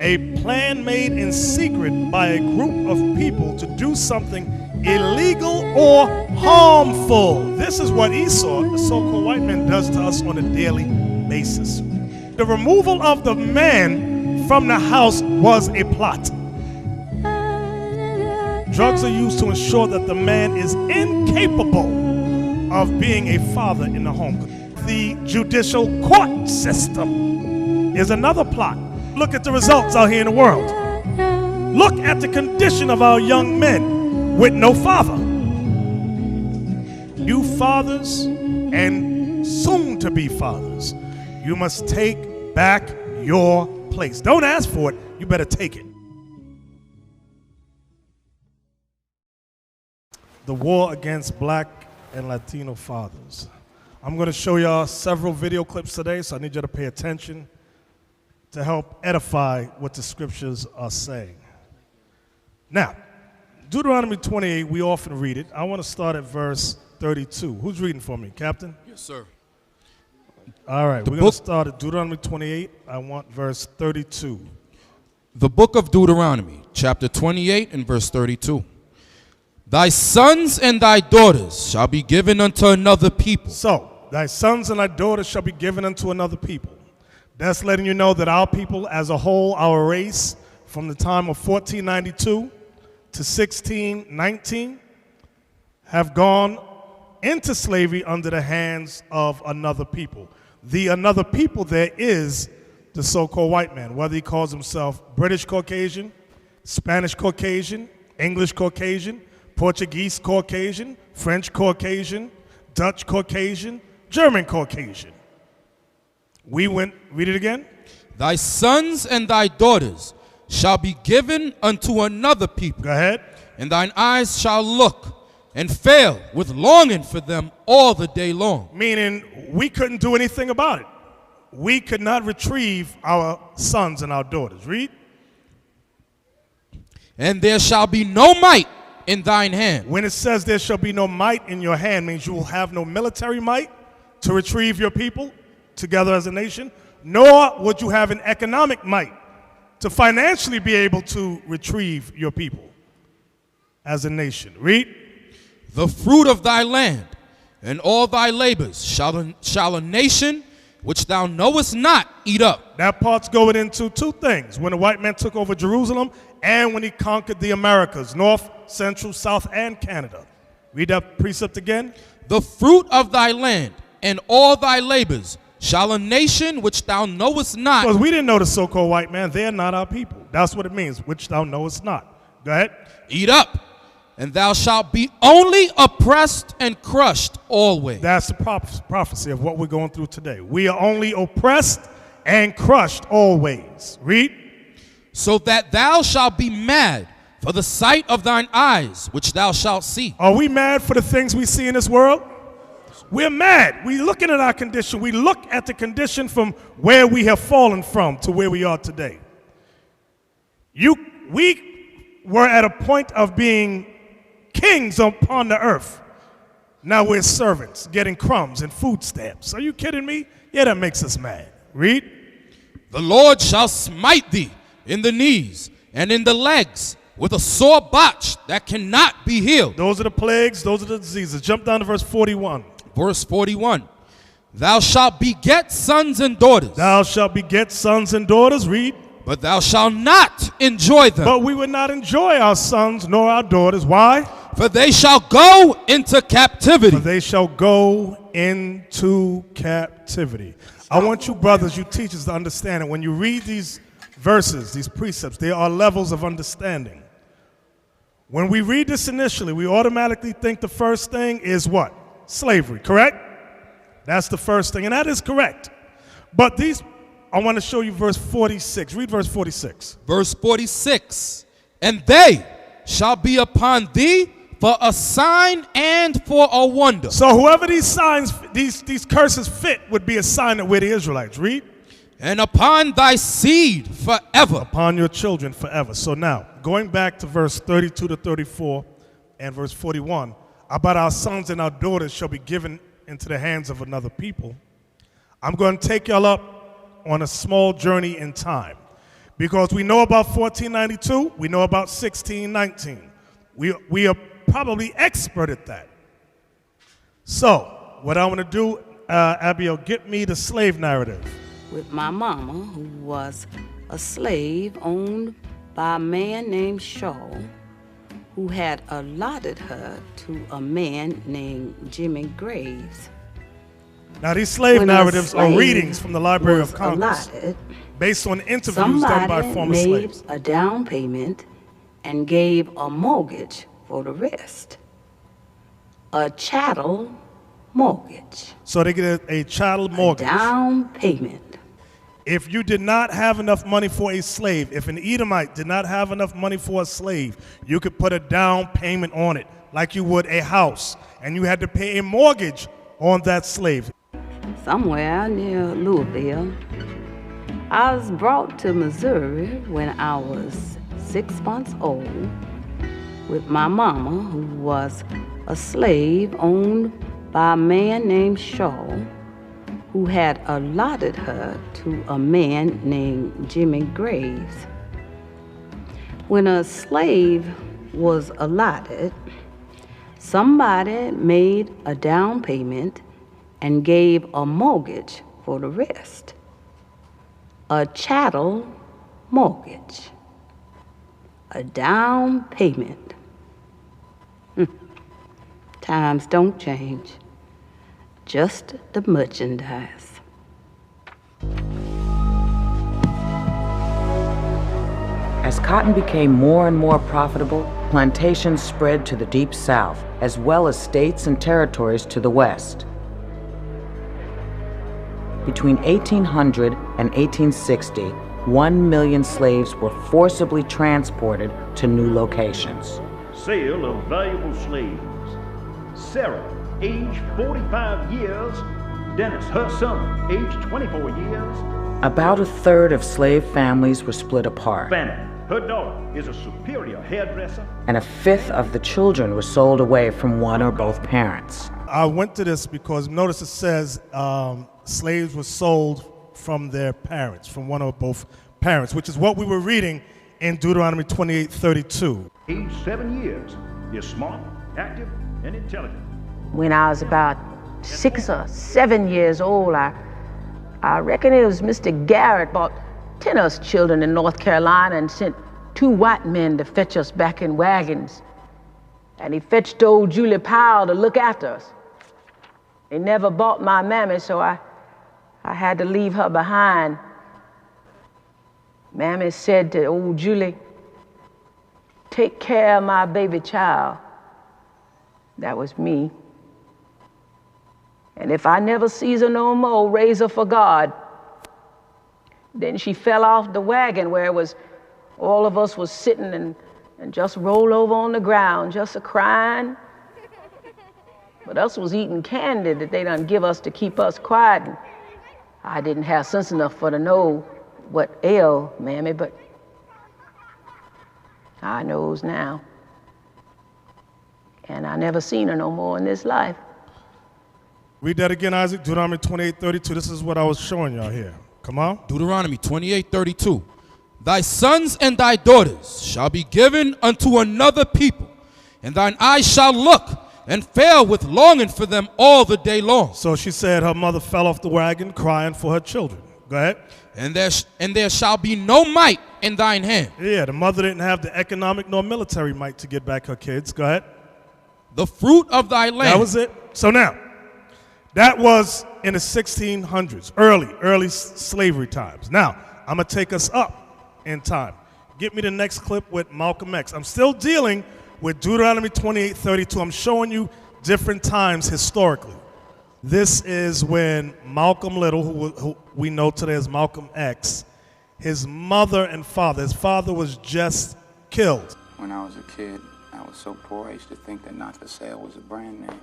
A plan made in secret by a group of people to do something illegal or harmful. This is what Esau, the so-called white man, does to us on a daily basis. The removal of the man from the house was a plot. Drugs are used to ensure that the man is incapable of being a father in the home. The judicial court system is another plot. Look at the results out here in the world. Look at the condition of our young men with no father. You fathers and soon-to-be fathers, you must take back your place. Don't ask for it, you better take it. The war against black and Latino fathers. I'm going to show y'all several video clips today, so I need you to pay attention to help edify what the scriptures are saying. Now, Deuteronomy 28, we often read it. I want to start at verse 32. Who's reading for me, Captain? Yes, sir. All right, we're going to start at Deuteronomy 28. I want verse 32. The book of Deuteronomy, chapter 28 and verse 32. Thy sons and thy daughters shall be given unto another people. So, thy sons and thy daughters shall be given unto another people. That's letting you know that our people as a whole, our race, from the time of 1492 to 1619, have gone into slavery under the hands of another people. The another people there is the so-called white man, whether he calls himself British Caucasian, Spanish Caucasian, English Caucasian, Portuguese Caucasian, French Caucasian, Dutch Caucasian, German Caucasian. Read it again. Thy sons and thy daughters shall be given unto another people. Go ahead. And thine eyes shall look and fail with longing for them all the day long. Meaning we couldn't do anything about it. We could not retrieve our sons and our daughters. Read. And there shall be no might in thine hand. When it says there shall be no might in your hand, means you will have no military might to retrieve your people together as a nation, nor would you have an economic might to financially be able to retrieve your people as a nation. Read. The fruit of thy land and all thy labors shall a nation which thou knowest not eat up. That part's going into two things. When the white man took over Jerusalem and when he conquered the Americas, North, Central, South, and Canada. Read that precept again. The fruit of thy land and all thy labors shall a nation which thou knowest not. Because we didn't know the so-called white man. They're not our people. That's what it means, which thou knowest not. Go ahead. Eat up, and thou shalt be only oppressed and crushed always. That's the prophecy of what we're going through today. We are only oppressed and crushed always. Read. So that thou shalt be mad for the sight of thine eyes, which thou shalt see. Are we mad for the things we see in this world? We're mad. We're looking at our condition. We look at the condition from where we have fallen from to where we are today. We were at a point of being kings upon the earth. Now we're servants, getting crumbs and food stamps. Are you kidding me? Yeah, that makes us mad. Read. The Lord shall smite thee in the knees and in the legs with a sore botch that cannot be healed. Those are the plagues. Those are the diseases. Jump down to verse 41. Verse 41. Thou shalt beget sons and daughters. Thou shalt beget sons and daughters. Read. But thou shalt not enjoy them. But we would not enjoy our sons nor our daughters. Why? For they shall go into captivity. For they shall go into captivity. I want you brothers, you teachers, to understand it. When you read these verses, these precepts, there are levels of understanding. When we read this initially, we automatically think the first thing is what? Slavery, correct? That's the first thing, and that is correct. But I want to show you verse 46. Read verse 46. Verse 46. And they shall be upon thee for a sign and for a wonder. So whoever these signs, these curses fit would be a sign that we're the Israelites. Read. And upon thy seed forever. Upon your children forever. So now, going back to verse 32 to 34 and verse 41, about our sons and our daughters shall be given into the hands of another people. I'm going to take y'all up on a small journey in time. Because we know about 1492, we know about 1619. We are probably expert at that. So, what I want to do, Abiel, get me the slave narrative. With my mama, who was a slave owned by a man named Shaw, who had allotted her to a man named Jimmy Graves. Now, these slave When a narratives are slave readings from the Library was of Congress allotted, based on interviews done by somebody former made slaves. a down payment and gave a mortgage for the rest. A chattel mortgage. So they get a chattel A mortgage. down payment. If you did not have enough money for a slave, if an Edomite did not have enough money for a slave, you could put a down payment on it, like you would a house, and you had to pay a mortgage on that slave. Somewhere near Louisville. I was brought to Missouri when I was 6 months old with my mama, who was a slave owned by a man named Shaw, who had allotted her to a man named Jimmy Graves. When a slave was allotted, somebody made a down payment and gave a mortgage for the rest. A chattel mortgage. A down payment. Times don't change. Just the merchandise. As cotton became more and more profitable, plantations spread to the Deep South, as well as states and territories to the west. Between 1800 and 1860, 1 million slaves were forcibly transported to new locations. Sale of valuable slaves. Sarah, age 45 years. Dennis, her son, age 24 years. About a third of slave families were split apart, Fanny, her daughter, is a superior hairdresser. and a fifth of the children were sold away from one or both parents. I went to this because notice it says slaves were sold from their parents, from one or both parents, which is what we were reading in Deuteronomy 28:32. Age 7 years. Is smart, active, and intelligent. When I was about 6 or 7 years old, I reckon it was Mr. Garrett bought 10 of us children in North Carolina and sent 2 white men to fetch us back in wagons. And he fetched old Julie Powell to look after us. He never bought my mammy, so I had to leave her behind. Mammy said to old Julie, "Take care of my baby child." That was me. And if I never sees her no more, raise her for God. Then she fell off the wagon where it was, all of us was sitting and just rolled over on the ground, just a-crying. But us was eating candy that they done give us to keep us quiet. And I didn't have sense enough for to know what ailed Mammy, but I knows now. And I never seen her no more in this life. Read that again, Isaac. Deuteronomy 28:32. This is what I was showing y'all here. Come on. Deuteronomy 28:32. Thy sons and thy daughters shall be given unto another people, and thine eyes shall look and fail with longing for them all the day long. So she said her mother fell off the wagon crying for her children. Go ahead. And there shall be no might in thine hand. Yeah, the mother didn't have the economic nor military might to get back her kids. Go ahead. The fruit of thy land. That was it. So now, that was in the 1600s, early slavery times. Now, I'm going to take us up in time. Get me the next clip with Malcolm X. I'm still dealing with Deuteronomy 28:32. I'm showing you different times historically. This is when Malcolm Little, who we know today as Malcolm X, his mother and father, his father was just killed. When I was a kid, I was so poor I used to think that not for sale was a brand name.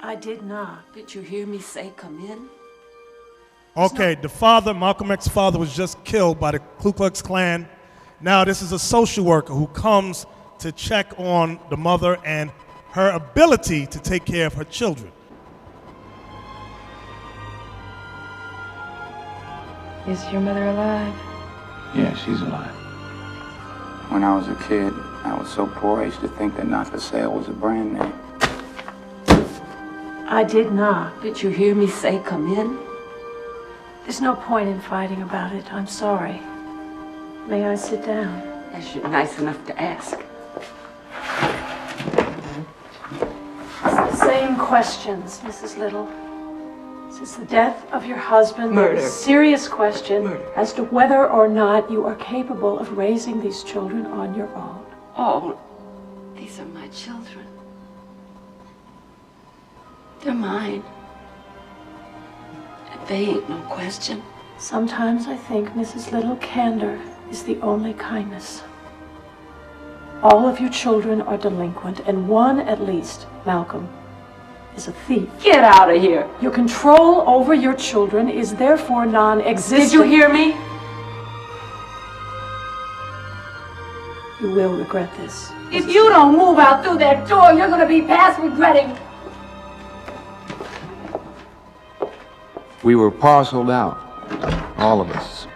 I did not. Did you hear me say come in? Okay, the father, Malcolm X's father, was just killed by the Ku Klux Klan. Now this is a social worker who comes to check on the mother and her ability to take care of her children. Is your mother alive? Yeah, she's alive. When I was a kid, I was so poor I used to think that Not for Sale was a brand name. I did not. Did you hear me say come in? There's no point in fighting about it. I'm sorry. May I sit down? As you're nice enough to ask. It's the same questions, Mrs. Little. Since the death of your husband, Murder. there's a serious question Murder. as to whether or not you are capable of raising these children on your own. Oh, these are my children. They're mine. And they ain't no question. Sometimes I think, Mrs. Little, candor is the only kindness. All of your children are delinquent, and one at least, Malcolm, is a thief. Get out of here. Your control over your children is therefore non-existent. Did you hear me? You will regret this. If you don't move out through that door, you're gonna be past regretting. We were parceled out, all of us.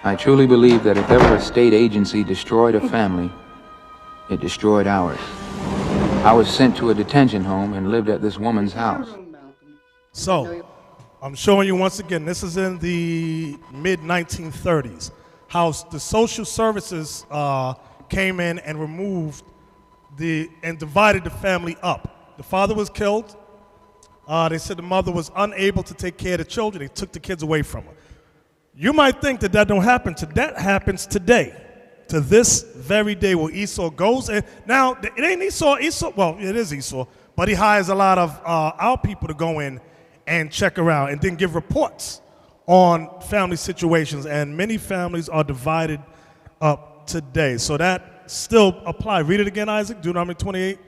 I truly believe that if ever a state agency destroyed a family, it destroyed ours. I was sent to a detention home and lived at this woman's house. So, I'm showing you once again, this is in the mid-1930s, how the social services came in and removed and divided the family up. The father was killed. They said the mother was unable to take care of the children. They took the kids away from her. You might think that that don't happen. That happens today, to this very day where Esau goes. And now, it ain't Esau. Well, it is Esau, but he hires a lot of our people to go in and check around and then give reports on family situations. And many families are divided up today. So that still applies. Read it again, Isaac. Deuteronomy 28.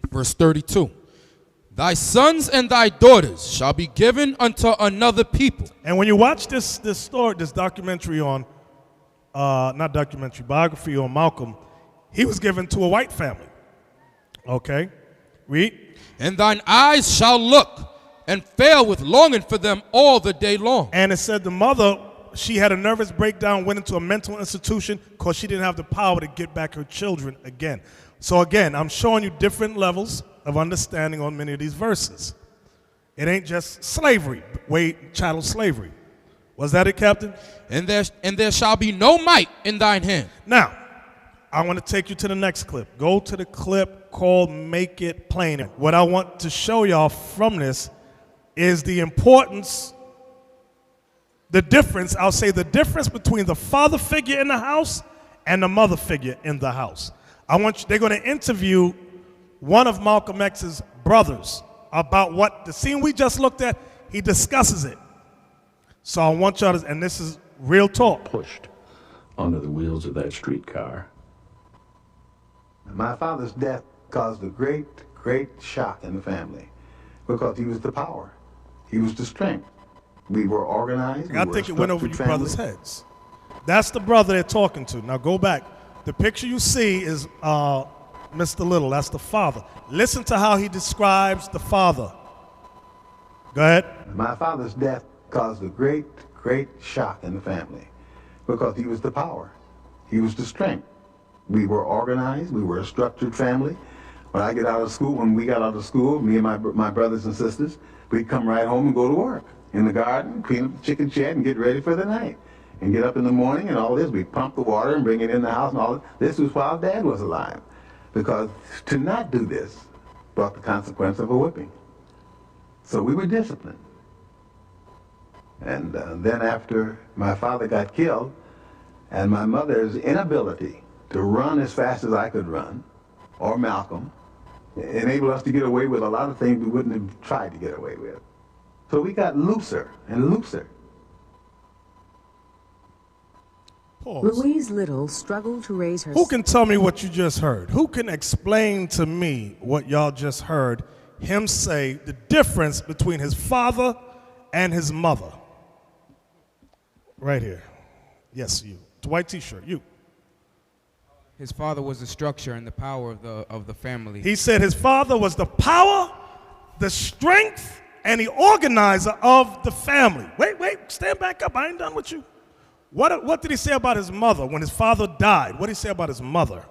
Verse 32. Thy sons and thy daughters shall be given unto another people. And when you watch this story, this documentary on, biography on Malcolm, he was given to a white family. Okay, read. And thine eyes shall look and fail with longing for them all the day long. And it said the mother, she had a nervous breakdown, went into a mental institution because she didn't have the power to get back her children again. So again, I'm showing you different levels of understanding on many of these verses. It ain't just slavery, chattel slavery. Was that it, Captain? And there shall be no might in thine hand. Now, I want to take you to the next clip. Go to the clip called Make It Plain. What I want to show y'all from this is the importance, the difference between the father figure in the house and the mother figure in the house. They're going to interview one of Malcolm X's brothers about what the scene we just looked at. He discusses it. So I want y'all to, and this is real talk. Pushed onto the wheels of that streetcar. My father's death caused a great, great shock in the family because he was the power. He was the strength. We were organized. I think it went over you brothers' heads. That's the brother they're talking to. Now go back. The picture you see is Mr. Little. That's the father. Listen to how he describes the father. Go ahead. My father's death caused a great, great shock in the family because he was the power. He was the strength. We were organized. We were a structured family. When we got out of school, me and my brothers and sisters, we'd come right home and go to work in the garden, clean up the chicken shed, and get ready for the night. And get up in the morning and all this. We'd pump the water and bring it in the house and all this. This was while Dad was alive. Because to not do this brought the consequence of a whipping. So we were disciplined. And then after my father got killed, and my mother's inability to run as fast as I could run, or Malcolm, enabled us to get away with a lot of things we wouldn't have tried to get away with. So we got looser and looser. Pause. Louise Little struggled to raise her... Who can tell me what you just heard? Who can explain to me what y'all just heard him say, the difference between his father and his mother? Right here. Yes, you. The white t-shirt, you. His father was the structure and the power of the family. He said his father was the power, the strength, and the organizer of the family. Wait, stand back up. I ain't done with you. What did he say about his mother when his father died? What did he say about his mother?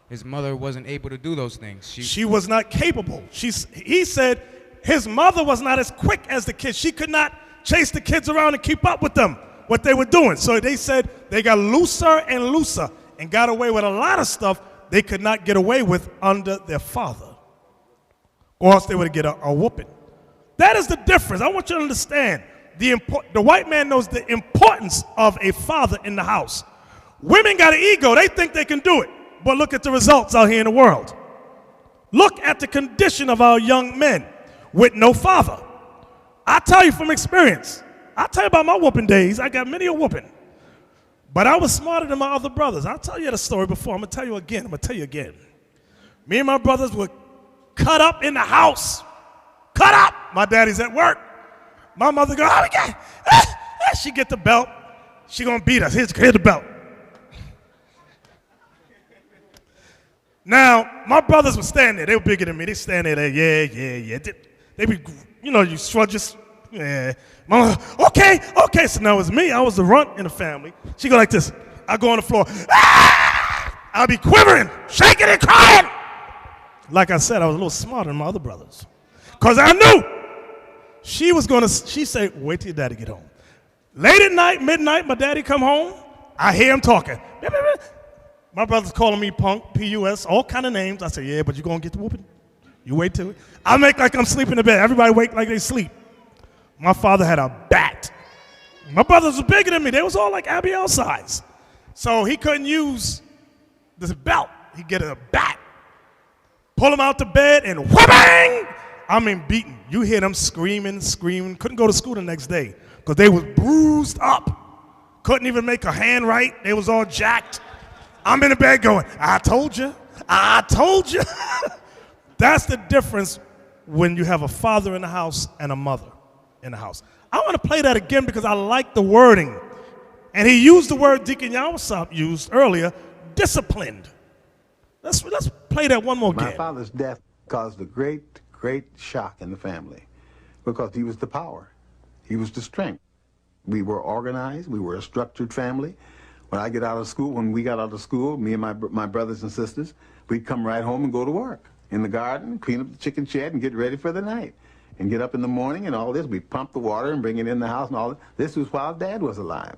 His mother wasn't able to do those things. She was not capable. He said his mother was not as quick as the kids. She could not chase the kids around and keep up with them, what they were doing. So they said they got looser and looser and got away with a lot of stuff they could not get away with under their father. Or else they would get a whooping. That is the difference. I want you to understand. The white man knows the importance of a father in the house. Women got an ego. They think they can do it. But look at the results out here in the world. Look at the condition of our young men with no father. I tell you from experience. I tell you about my whooping days. I got many a whooping. But I was smarter than my other brothers. I'll tell you the story before. I'm going to tell you again. Me and my brothers were cut up in the house. Cut up. My daddy's at work. My mother goes, oh, we got, she get the belt. She going to beat us. Here's the belt. Now, my brothers were standing there. They were bigger than me. They stand there, yeah. They be, you shrug just, yeah. Mama, okay. So now it's me. I was the runt in the family. She go like this. I go on the floor. I'll be quivering, shaking and crying. Like I said, I was a little smarter than my other brothers. Because I knew she said, wait till your daddy get home. Late at night, midnight, my daddy come home. I hear him talking. My brother's calling me punk, P-U-S, all kind of names. I say, yeah, but you going to get the whooping? You wait till it. I make like I'm sleeping in bed. Everybody wake like they sleep. My father had a bat. My brothers were bigger than me. They was all like Abiel size. So he couldn't use this belt. He'd get a bat. Pull him out the bed and wha-bang! I mean beaten. You hear them screaming. Couldn't go to school the next day because they was bruised up. Couldn't even make a hand right. They was all jacked. I'm in the bed going, I told you. That's the difference when you have a father in the house and a mother in the house. I want to play that again because I like the wording. And he used the word Deacon Yawasop used earlier, disciplined. Let's play that one more again. My father's death caused a great shock in the family because he was the power. He was the strength. We were organized. We were a structured family. When we got out of school, me and my brothers and sisters, we'd come right home and go to work in the garden, clean up the chicken shed, and get ready for the night. And get up in the morning and all this. We pump the water and bring it in the house and all this. This was while Dad was alive.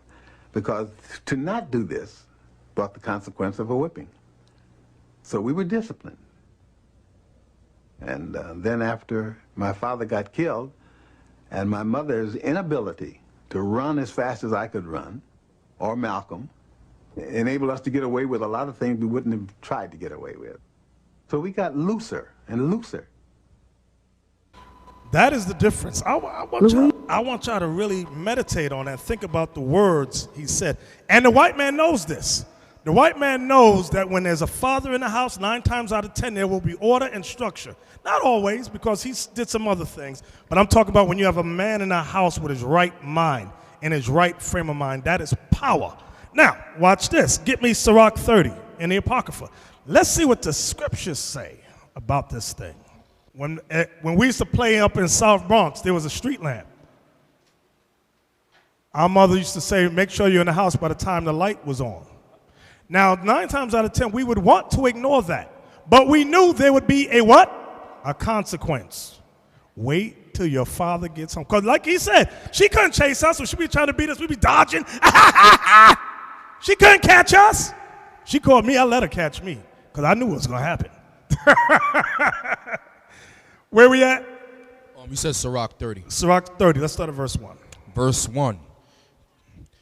Because to not do this brought the consequence of a whipping. So we were disciplined. And then after my father got killed, and my mother's inability to run as fast as I could run, or Malcolm, enabled us to get away with a lot of things we wouldn't have tried to get away with. So we got looser and looser. That is the difference. I want y'all to really meditate on that. Think about the words he said. And the white man knows this. The white man knows that when there's a father in the house, 9 times out of 10, there will be order and structure. Not always, because he did some other things. But I'm talking about when you have a man in the house with his right mind and his right frame of mind. That is power. Now, watch this. Get me Sirach 30 in the Apocrypha. Let's see what the scriptures say about this thing. When we used to play up in South Bronx, there was a street lamp. Our mother used to say, make sure you're in the house by the time the light was on. Now, 9 times out of 10, we would want to ignore that. But we knew there would be a what? A consequence. Wait till your father gets home. Because like he said, she couldn't chase us. So she'd be trying to beat us. We'd be dodging. She couldn't catch us. She called me. I let her catch me because I knew what was going to happen. Where we at? You said Sirach 30. Sirach 30. Let's start at verse 1. Verse 1.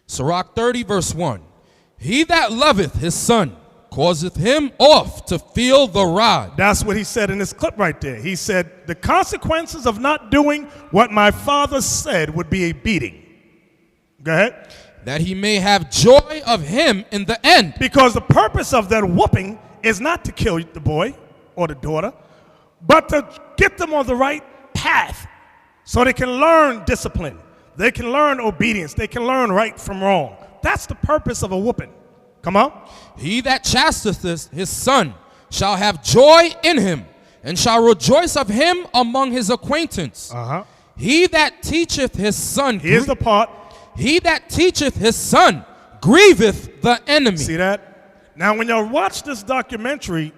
Sirach 30, verse 1. He that loveth his son causeth him oft to feel the rod. That's what he said in this clip right there. He said, the consequences of not doing what my father said would be a beating. Go ahead. That he may have joy of him in the end. Because the purpose of that whooping is not to kill the boy or the daughter, but to get them on the right path so they can learn discipline. They can learn obedience. They can learn right from wrong. That's the purpose of a whooping. Come on. He that chastiseth his son shall have joy in him, and shall rejoice of him among his acquaintance. He that teacheth his son. Here's the part. He that teacheth his son grieveth the enemy. See that? Now, when y'all watch this documentary,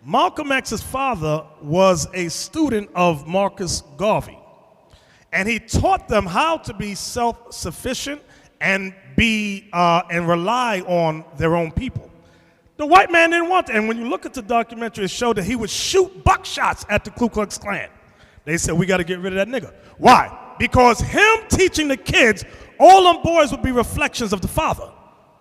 Malcolm X's father was a student of Marcus Garvey. And he taught them how to be self-sufficient and rely on their own people. The white man didn't want that. And when you look at the documentary, it showed that he would shoot buckshots at the Ku Klux Klan. They said, we got to get rid of that nigga. Why? Because him teaching the kids, all them boys would be reflections of the father.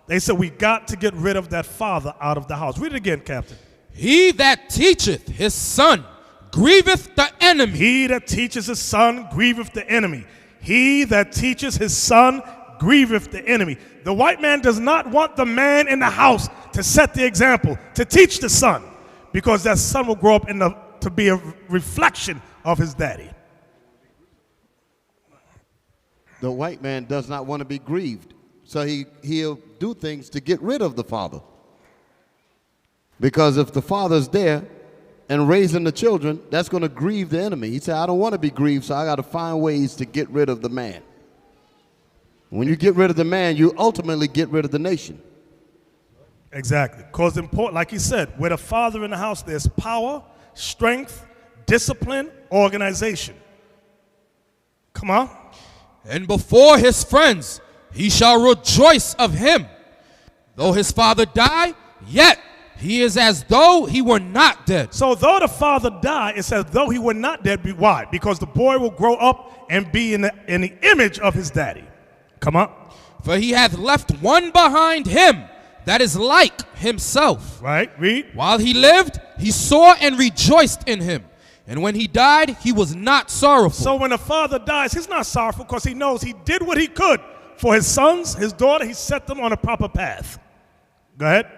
They said, we got to get rid of that father out of the house. Read it again, Captain. He that teacheth his son grieveth the enemy. He that teaches his son grieveth the enemy. He that teaches his son grieveth the enemy. The white man does not want the man in the house to set the example, to teach the son, because that son will grow up to be a reflection of his daddy. The white man does not want to be grieved, so he'll do things to get rid of the father. Because if the father's there and raising the children, that's going to grieve the enemy. He said, I don't want to be grieved, so I got to find ways to get rid of the man. When you get rid of the man, you ultimately get rid of the nation. Exactly. Because important, like he said, with a father in the house, there's power, strength, discipline, organization. Come on. And before his friends he shall rejoice of him. Though his father die, yet he is as though he were not dead. So though the father died, it's as though he were not dead. Why? Because the boy will grow up and be in the image of his daddy. Come on. For he hath left one behind him that is like himself. Right, read. While he lived, he saw and rejoiced in him. And when he died, he was not sorrowful. So when a father dies, he's not sorrowful because he knows he did what he could for his sons, his daughter. He set them on a proper path. Go ahead.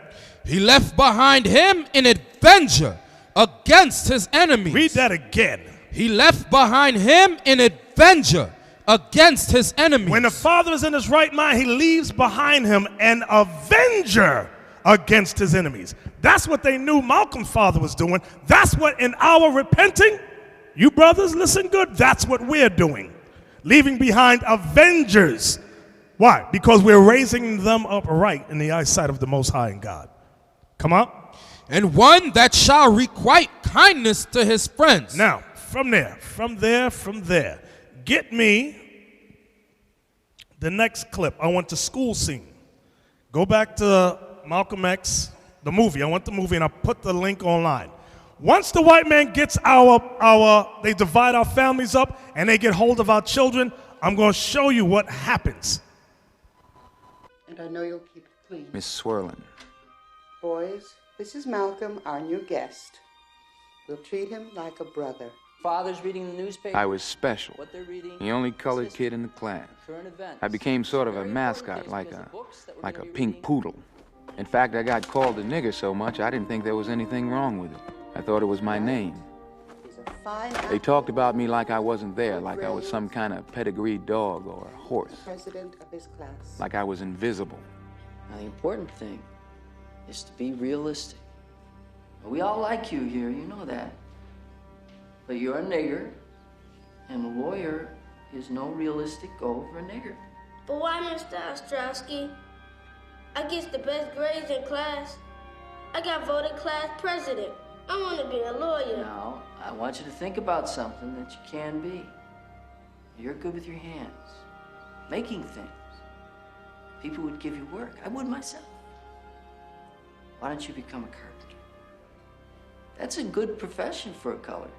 He left behind him an avenger against his enemies. Read that again. He left behind him an avenger against his enemies. When the father is in his right mind, he leaves behind him an avenger against his enemies. That's what they knew Malcolm's father was doing. That's what in our repenting, you brothers, listen good, that's what we're doing. Leaving behind avengers. Why? Because we're raising them up right in the eyesight of the Most High and God. Come on. And one that shall requite kindness to his friends. Now, from there, get me the next clip. I want the school scene. Go back to Malcolm X, the movie. I want the movie, and I put the link online. Once the white man gets they divide our families up, and they get hold of our children, I'm going to show you what happens. And I know you'll keep it clean. Miss Swirlin. Boys, this is Malcolm, our new guest. We'll treat him like a brother. Father's reading the newspaper. I was special. What they're reading. The only colored kid in the class. Current events. I became sort of a mascot, like a pink poodle. In fact, I got called a nigger so much I didn't think there was anything wrong with it. I thought it was my name. They talked about me like I wasn't there, like I was some kind of pedigreed dog or a horse. President of his class. Like I was invisible. Now, the important thing is to be realistic. We all like you here, you know that. But you're a nigger, and a lawyer is no realistic goal for a nigger. But why, Mr. Ostrowski? I get the best grades in class. I got voted class president. I want to be a lawyer. Now, I want you to think about something that you can be. You're good with your hands, making things. People would give you work. I would myself. Why don't you become a carpenter? That's a good profession for a colored.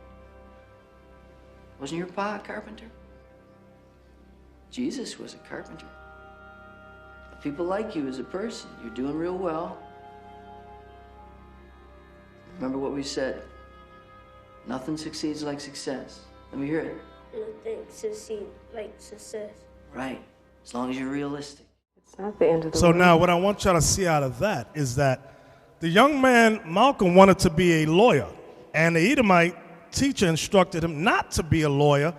Wasn't your pa a carpenter? Jesus was a carpenter. People like you as a person. You're doing real well. Remember what we said. Nothing succeeds like success. Let me hear it. Nothing succeeds like success. Right. As long as you're realistic. It's not the end of the So world. now what I want y'all to see out of that is that the young man, Malcolm, wanted to be a lawyer. And the Edomite teacher instructed him not to be a lawyer.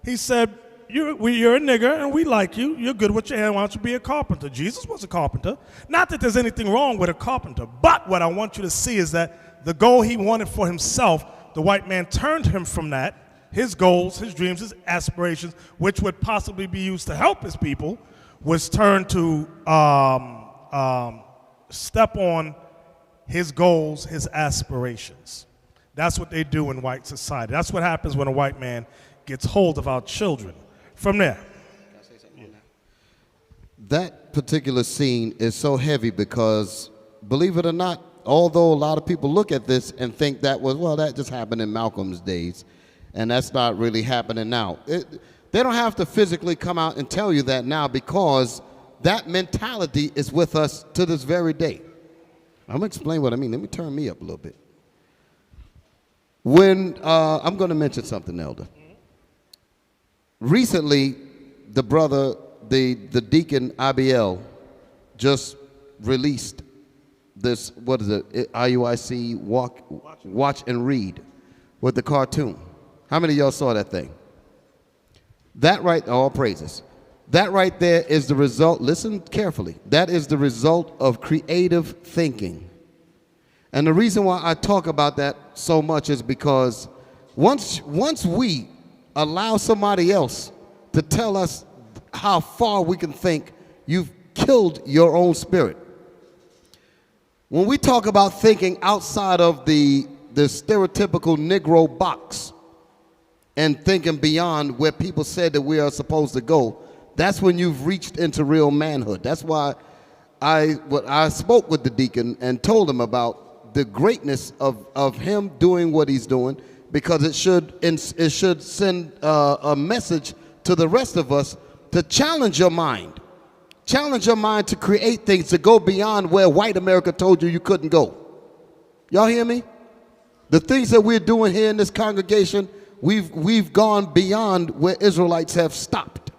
He said, you're a nigger and we like you. You're good with your hand. Why don't you be a carpenter? Jesus was a carpenter. Not that there's anything wrong with a carpenter, but what I want you to see is that the goal he wanted for himself, the white man turned him from that his goals, his dreams, his aspirations, which would possibly be used to help his people, was turned to step on his goals, his aspirations. That's what they do in white society. That's what happens when a white man gets hold of our children. From there. That particular scene is so heavy because, believe it or not, although a lot of people look at this and think that was, well, that just happened in Malcolm's days, and that's not really happening now. They don't have to physically come out and tell you that now because that mentality is with us to this very day. I'm going to explain what I mean. Let me turn me up a little bit. When I'm going to mention something, Elder. Recently, the brother, the deacon Abiel, just released this, what is it, IUIC Watch and Read with the cartoon. How many of y'all saw that thing? That right, all praises. That right there is the result, listen carefully, that is the result of creative thinking. And the reason why I talk about that so much is because once we allow somebody else to tell us how far we can think, you've killed your own spirit. When we talk about thinking outside of the stereotypical Negro box and thinking beyond where people said that we are supposed to go, that's when you've reached into real manhood. That's why I spoke with the deacon and told him about the greatness of him doing what he's doing, because it should send a message to the rest of us to challenge your mind. Challenge your mind to create things, to go beyond where white America told you couldn't go. Y'all hear me? The things that we're doing here in this congregation, we've gone beyond where Israelites have stopped.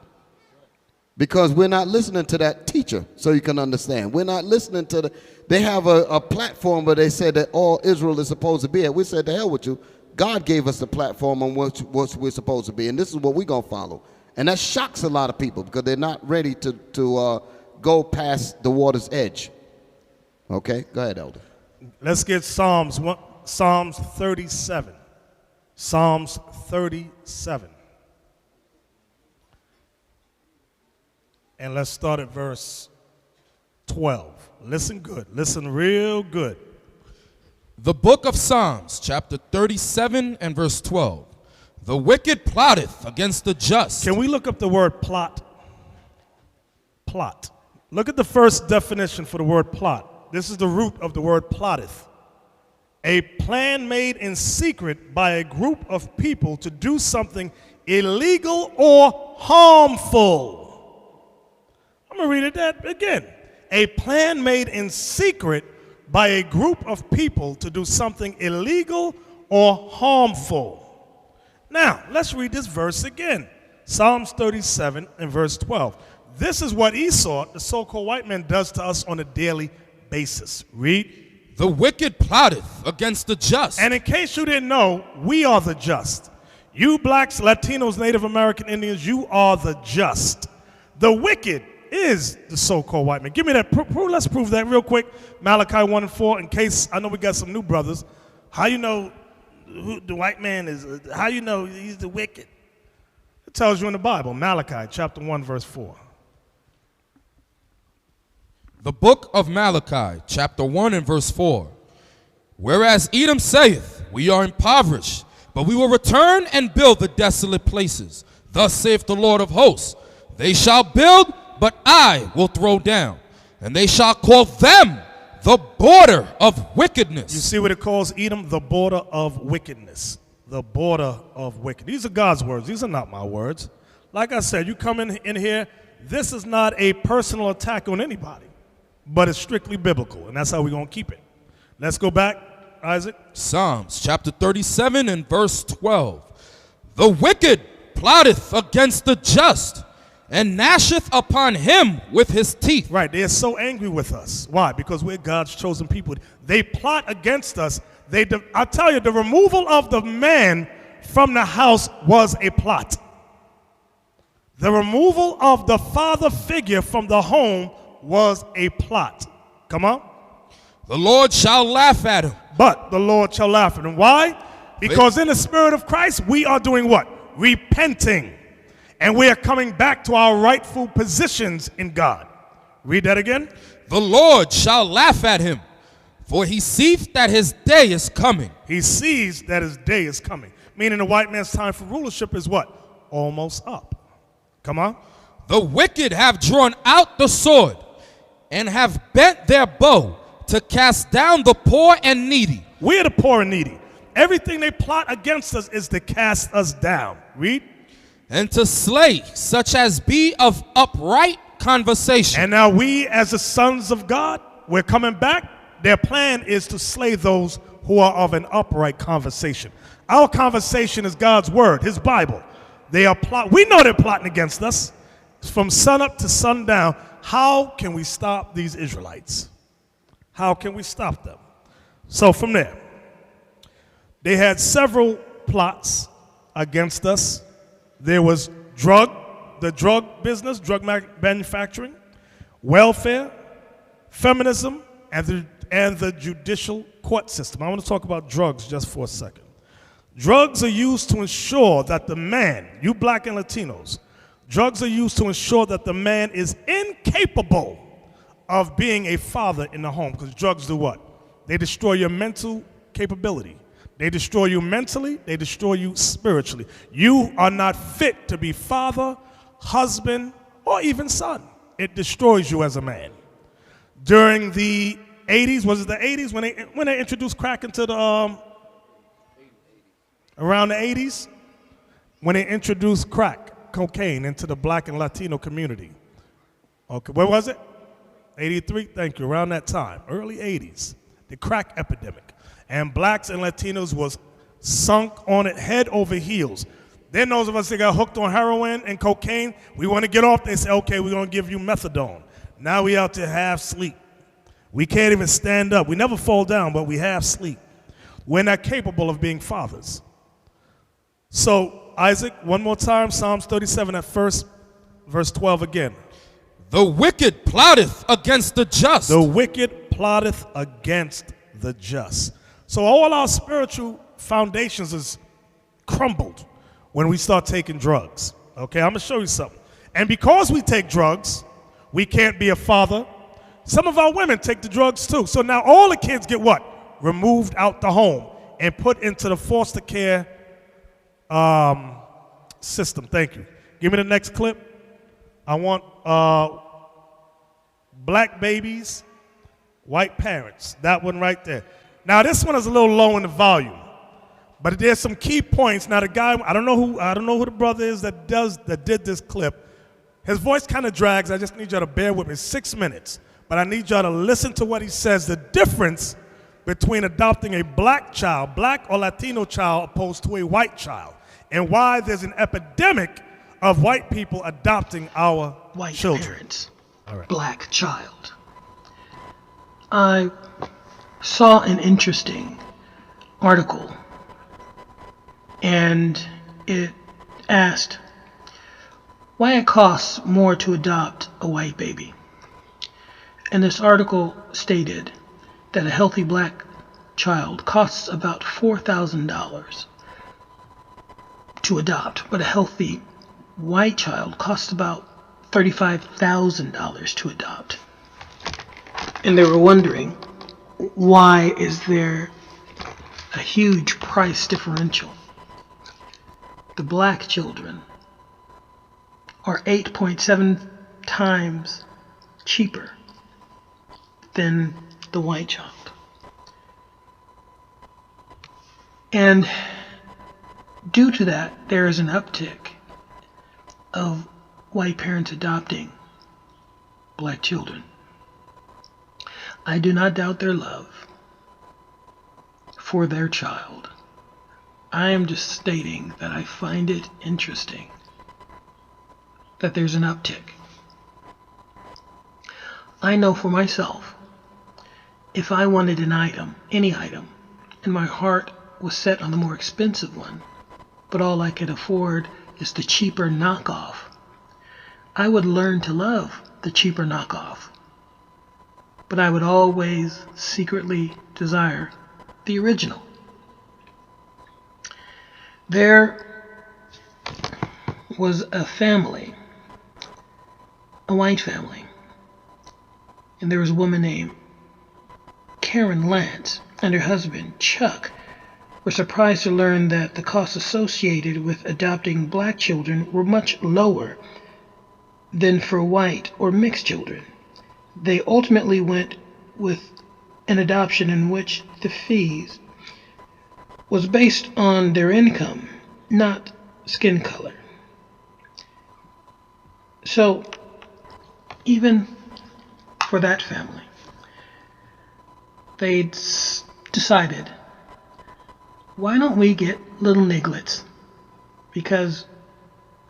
Because we're not listening to that teacher, so you can understand. We're not listening to they have a platform where they said that all Israel is supposed to be at. We said, to hell with you. God gave us the platform on what we're supposed to be, and this is what we're going to follow. And that shocks a lot of people because they're not ready to go past the water's edge. Okay, go ahead, Elder. Let's get Psalms 37. Psalms 37. And let's start at verse 12. Listen good. Listen real good. The book of Psalms, chapter 37 and verse 12. The wicked plotteth against the just. Can we look up the word plot? Plot. Look at the first definition for the word plot. This is the root of the word plotteth. A plan made in secret by a group of people to do something illegal or harmful. I'm going to read it again. A plan made in secret by a group of people to do something illegal or harmful. Now, let's read this verse again. Psalms 37 and verse 12. This is what Esau, the so-called white man, does to us on a daily basis. Read. The wicked plotteth against the just. And in case you didn't know, we are the just. You blacks, Latinos, Native American Indians, you are the just. The wicked is the so-called white man. Give me that. Let's prove that real quick. Malachi 1 and 4, in case I know we got some new brothers. How you know who the white man is? How you know he's the wicked? It tells you in the Bible. Malachi chapter 1 verse 4. The book of Malachi chapter 1 and verse 4. Whereas Edom saith, we are impoverished, but we will return and build the desolate places. Thus saith the Lord of hosts, they shall build, but I will throw down, and they shall call them the border of wickedness. You see what it calls Edom? The border of wickedness. The border of wickedness. These are God's words. These are not my words. Like I said, you come in here, this is not a personal attack on anybody, but it's strictly biblical, and that's how we're going to keep it. Let's go back, Isaac. Psalms chapter 37 and verse 12. The wicked plotteth against the just, and gnasheth upon him with his teeth. Right, they are so angry with us. Why? Because we're God's chosen people. They plot against us. I tell you, the removal of the man from the house was a plot. The removal of the father figure from the home was a plot. Come on. The Lord shall laugh at him. But the Lord shall laugh at him. Why? Because in the spirit of Christ, we are doing what? Repenting. And we are coming back to our rightful positions in God. Read that again. The Lord shall laugh at him, for he seeth that his day is coming. He sees that his day is coming. Meaning the white man's time for rulership is what? Almost up. Come on. The wicked have drawn out the sword and have bent their bow to cast down the poor and needy. We are the poor and needy. Everything they plot against us is to cast us down. Read. And to slay such as be of upright conversation. And now we, as the sons of God, we're coming back. Their plan is to slay those who are of an upright conversation. Our conversation is God's word, his Bible. We know they're plotting against us. From sunup to sundown, how can we stop these Israelites? How can we stop them? So from there, they had several plots against us. There was the drug business, drug manufacturing, welfare, feminism, and the judicial court system. I want to talk about drugs just for a second. Drugs are used to ensure that the man, you black and Latinos, drugs are used to ensure that the man is incapable of being a father in the home. Because drugs do what? They destroy your mental capability. They destroy you mentally. They destroy you spiritually. You are not fit to be father, husband, or even son. It destroys you as a man. During the 80s, was it the 80s when they introduced crack into the, around the 80s? When they introduced crack, cocaine, into the black and Latino community. Okay, what was it? 83, thank you, around that time, early 80s, the crack epidemic. And blacks and Latinos was sunk on it head over heels. Then those of us that got hooked on heroin and cocaine, we want to get off. They say, okay, we're going to give you methadone. Now we out to half sleep. We can't even stand up. We never fall down, but we half sleep. We're not capable of being fathers. So, Isaac, one more time, Psalms 37 at first, verse 12 again. The wicked plotteth against the just. The wicked plotteth against the just. So all our spiritual foundations is crumbled when we start taking drugs. Okay, I'm going to show you something. And because we take drugs, we can't be a father. Some of our women take the drugs too. So now all the kids get what? Removed out the home and put into the foster care system. Thank you. Give me the next clip. I want black babies, white parents. That one right there. Now this one is a little low in the volume, but there's some key points. Now the guy, I don't know who the brother is that did this clip. His voice kind of drags. I just need y'all to bear with me. 6 minutes, but I need y'all to listen to what he says. The difference between adopting a black child, black or Latino child, opposed to a white child, and why there's an epidemic of white people adopting our white children. Parents, all right. Black child. I saw an interesting article, and it asked why it costs more to adopt a white baby. And this article stated that a healthy black child costs about $4,000 to adopt, but a healthy white child costs about $35,000 to adopt. And they were wondering, why is there a huge price differential? The black children are 8.7 times cheaper than the white child. And due to that, there is an uptick of white parents adopting black children. I do not doubt their love for their child. I am just stating that I find it interesting that there's an uptick. I know for myself, if I wanted an item, any item, and my heart was set on the more expensive one, but all I could afford is the cheaper knockoff, I would learn to love the cheaper knockoff. But I would always secretly desire the original. There was a family, a white family, and there was a woman named Karen Lance and her husband, Chuck, were surprised to learn that the costs associated with adopting black children were much lower than for white or mixed children. They ultimately went with an adoption in which the fees was based on their income, not skin color. So, even for that family, they decided, why don't we get little Niglets? Because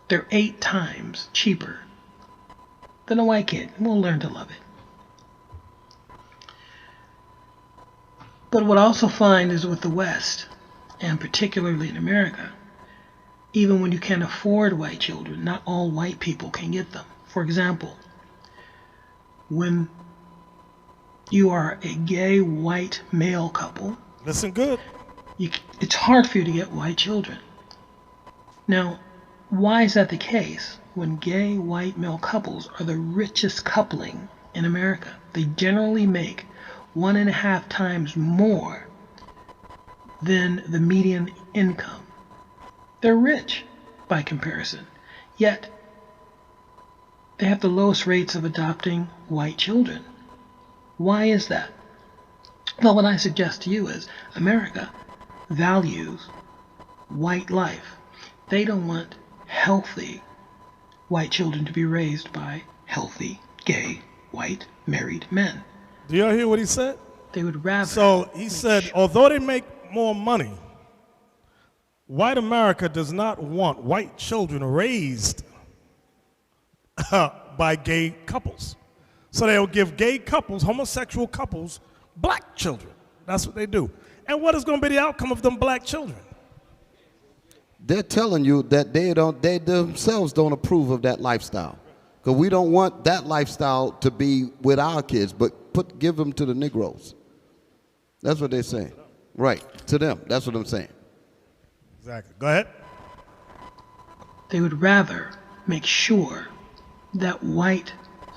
they're 8 times cheaper than a white kid. We'll learn to love it. But what I also find is with the West, and particularly in America, even when you can't afford white children, not all white people can get them. For example, when you are a gay white male couple, listen good, it's hard for you to get white children. Now, why is that the case when gay white male couples are the richest coupling in America? They generally make 1.5 times more than the median income. They're rich by comparison, yet they have the lowest rates of adopting white children. Why is that? Well, what I suggest to you is America values white life. They don't want healthy white children to be raised by healthy, gay, white, married men. Do y'all hear what he said? They would rather. So he said, although they make more money, white America does not want white children raised by gay couples. So they'll give gay couples, homosexual couples, black children. That's what they do. And what is going to be the outcome of them black children? They're telling you that they themselves don't approve of that lifestyle. Because we don't want that lifestyle to be with our kids, but give them to the Negroes. That's what they're saying. Right, to them. That's what I'm saying. Exactly. Go ahead. They would rather make sure that white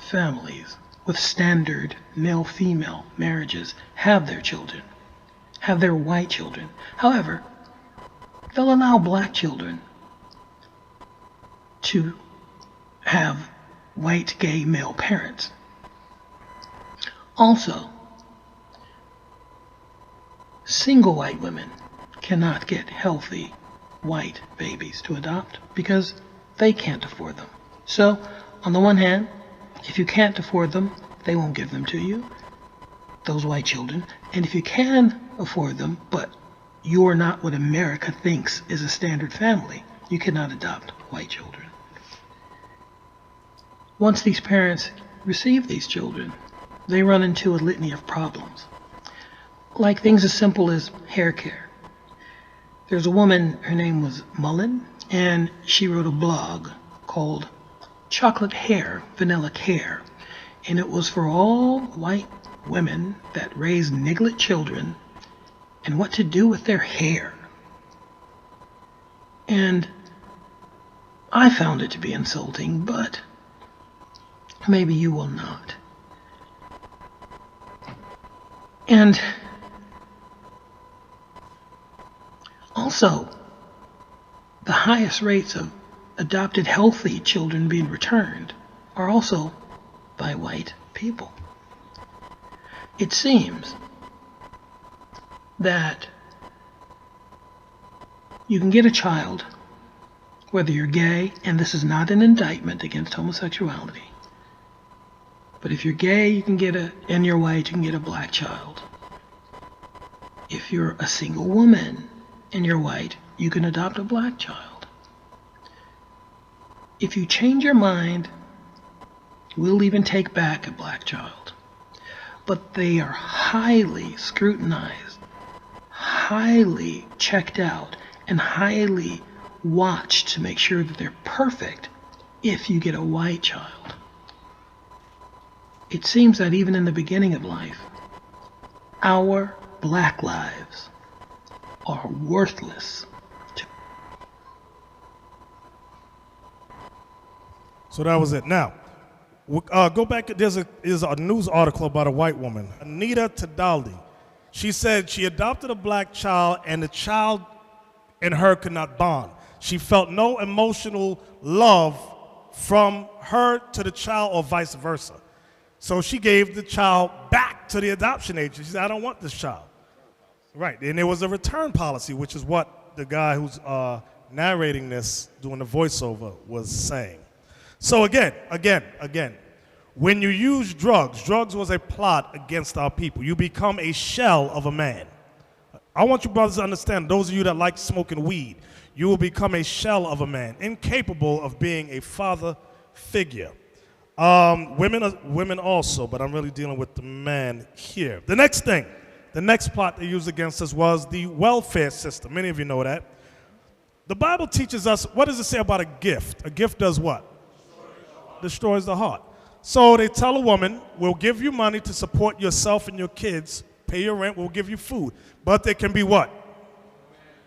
families with standard male-female marriages have their children, have their white children. However, they'll allow black children to have white gay male parents. Also, single white women cannot get healthy white babies to adopt because they can't afford them. So, on the one hand, if you can't afford them, they won't give them to you, those white children. And if you can afford them, but you're not what America thinks is a standard family, you cannot adopt white children. Once these parents receive these children, they run into a litany of problems, like things as simple as hair care. There's a woman, her name was Mullen, and she wrote a blog called Chocolate Hair, Vanilla Care, and it was for all white women that raise niglet children and what to do with their hair. And I found it to be insulting, but maybe you will not. And also, the highest rates of adopted healthy children being returned are also by white people. It seems that you can get a child, whether you're gay, and this is not an indictment against homosexuality, but if you're gay, you can get and you're white, you can get a black child. If you're a single woman and you're white, you can adopt a black child. If you change your mind, we'll even take back a black child. But they are highly scrutinized, highly checked out, and highly watched to make sure that they're perfect if you get a white child. It seems that even in the beginning of life, our black lives are worthless to So that was it. Now, go back. There's a news article about a white woman, Anita Tadaldi. She said she adopted a black child and the child and her could not bond. She felt no emotional love from her to the child or vice versa. So she gave the child back to the adoption agency. She said, I don't want this child. Right, and there was a return policy, which is what the guy who's narrating this, doing the voiceover, was saying. So again, when you use drugs was a plot against our people. You become a shell of a man. I want you brothers to understand, those of you that like smoking weed, you will become a shell of a man, incapable of being a father figure. Women also, but I'm really dealing with the man here. The next thing, the next plot they used against us was the welfare system. Many of you know that. The Bible teaches us, what does it say about a gift? A gift does what? Destroys the heart. So they tell a woman, we'll give you money to support yourself and your kids, pay your rent, we'll give you food. But there can be what?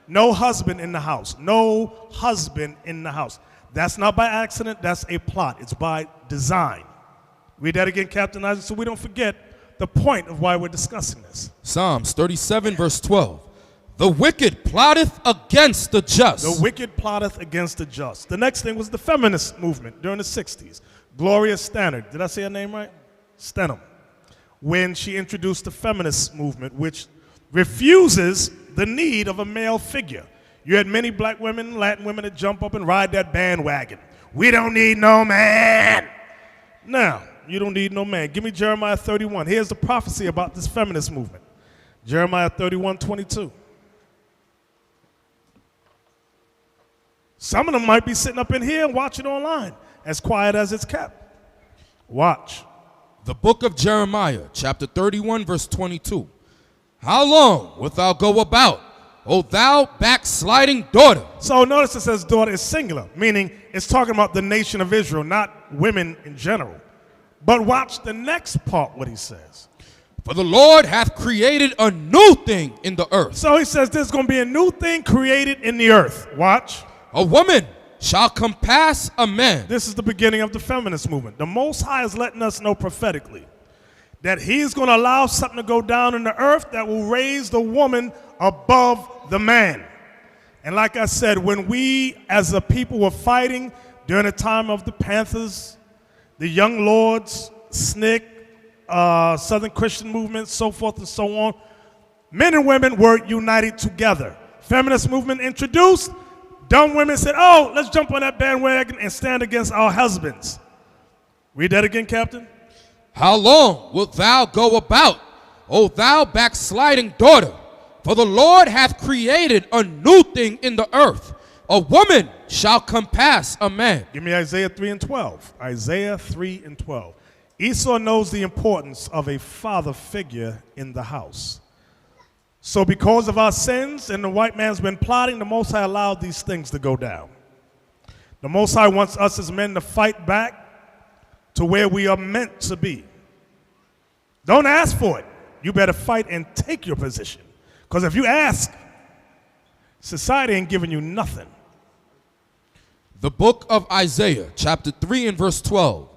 No husband in the house. No husband in the house. That's not by accident, that's a plot. It's by design. Read that again, Captain Isaac, so we don't forget the point of why we're discussing this. Psalms 37, verse 12. The wicked plotteth against the just. The wicked plotteth against the just. The next thing was the feminist movement during the 60s. Gloria Steinem, did I say her name right? Steinem. When she introduced the feminist movement, which refuses the need of a male figure. You had many black women, Latin women that jump up and ride that bandwagon. We don't need no man. Now, you don't need no man. Give me Jeremiah 31. Here's the prophecy about this feminist movement. Jeremiah 31:22. Some of them might be sitting up in here and watching online, as quiet as it's kept. Watch. The book of Jeremiah, chapter 31, verse 22. How long wilt thou go about, O thou backsliding daughter? So notice it says daughter is singular, meaning it's talking about the nation of Israel, not women in general. But watch the next part, what he says. For the Lord hath created a new thing in the earth. So he says there's going to be a new thing created in the earth. Watch. A woman shall compass a man. This is the beginning of the feminist movement. The Most High is letting us know prophetically that he's going to allow something to go down in the earth that will raise the woman above the man. And like I said, when we as a people were fighting during the time of the Panthers, the Young Lords, SNCC, Southern Christian movement, so forth and so on, men and women were united together. Feminist movement introduced, dumb women said, oh, let's jump on that bandwagon and stand against our husbands. Read that again, Captain. How long wilt thou go about, O thou backsliding daughter? For the Lord hath created a new thing in the earth. A woman shall compass a man. Give me Isaiah 3:12. Isaiah 3:12. Esau knows the importance of a father figure in the house. So because of our sins and the white man's been plotting, the Most High allowed these things to go down. The Most High wants us as men to fight back to where we are meant to be. Don't ask for it. You better fight and take your position. Because if you ask, society ain't giving you nothing. The book of Isaiah, chapter 3 and verse 12.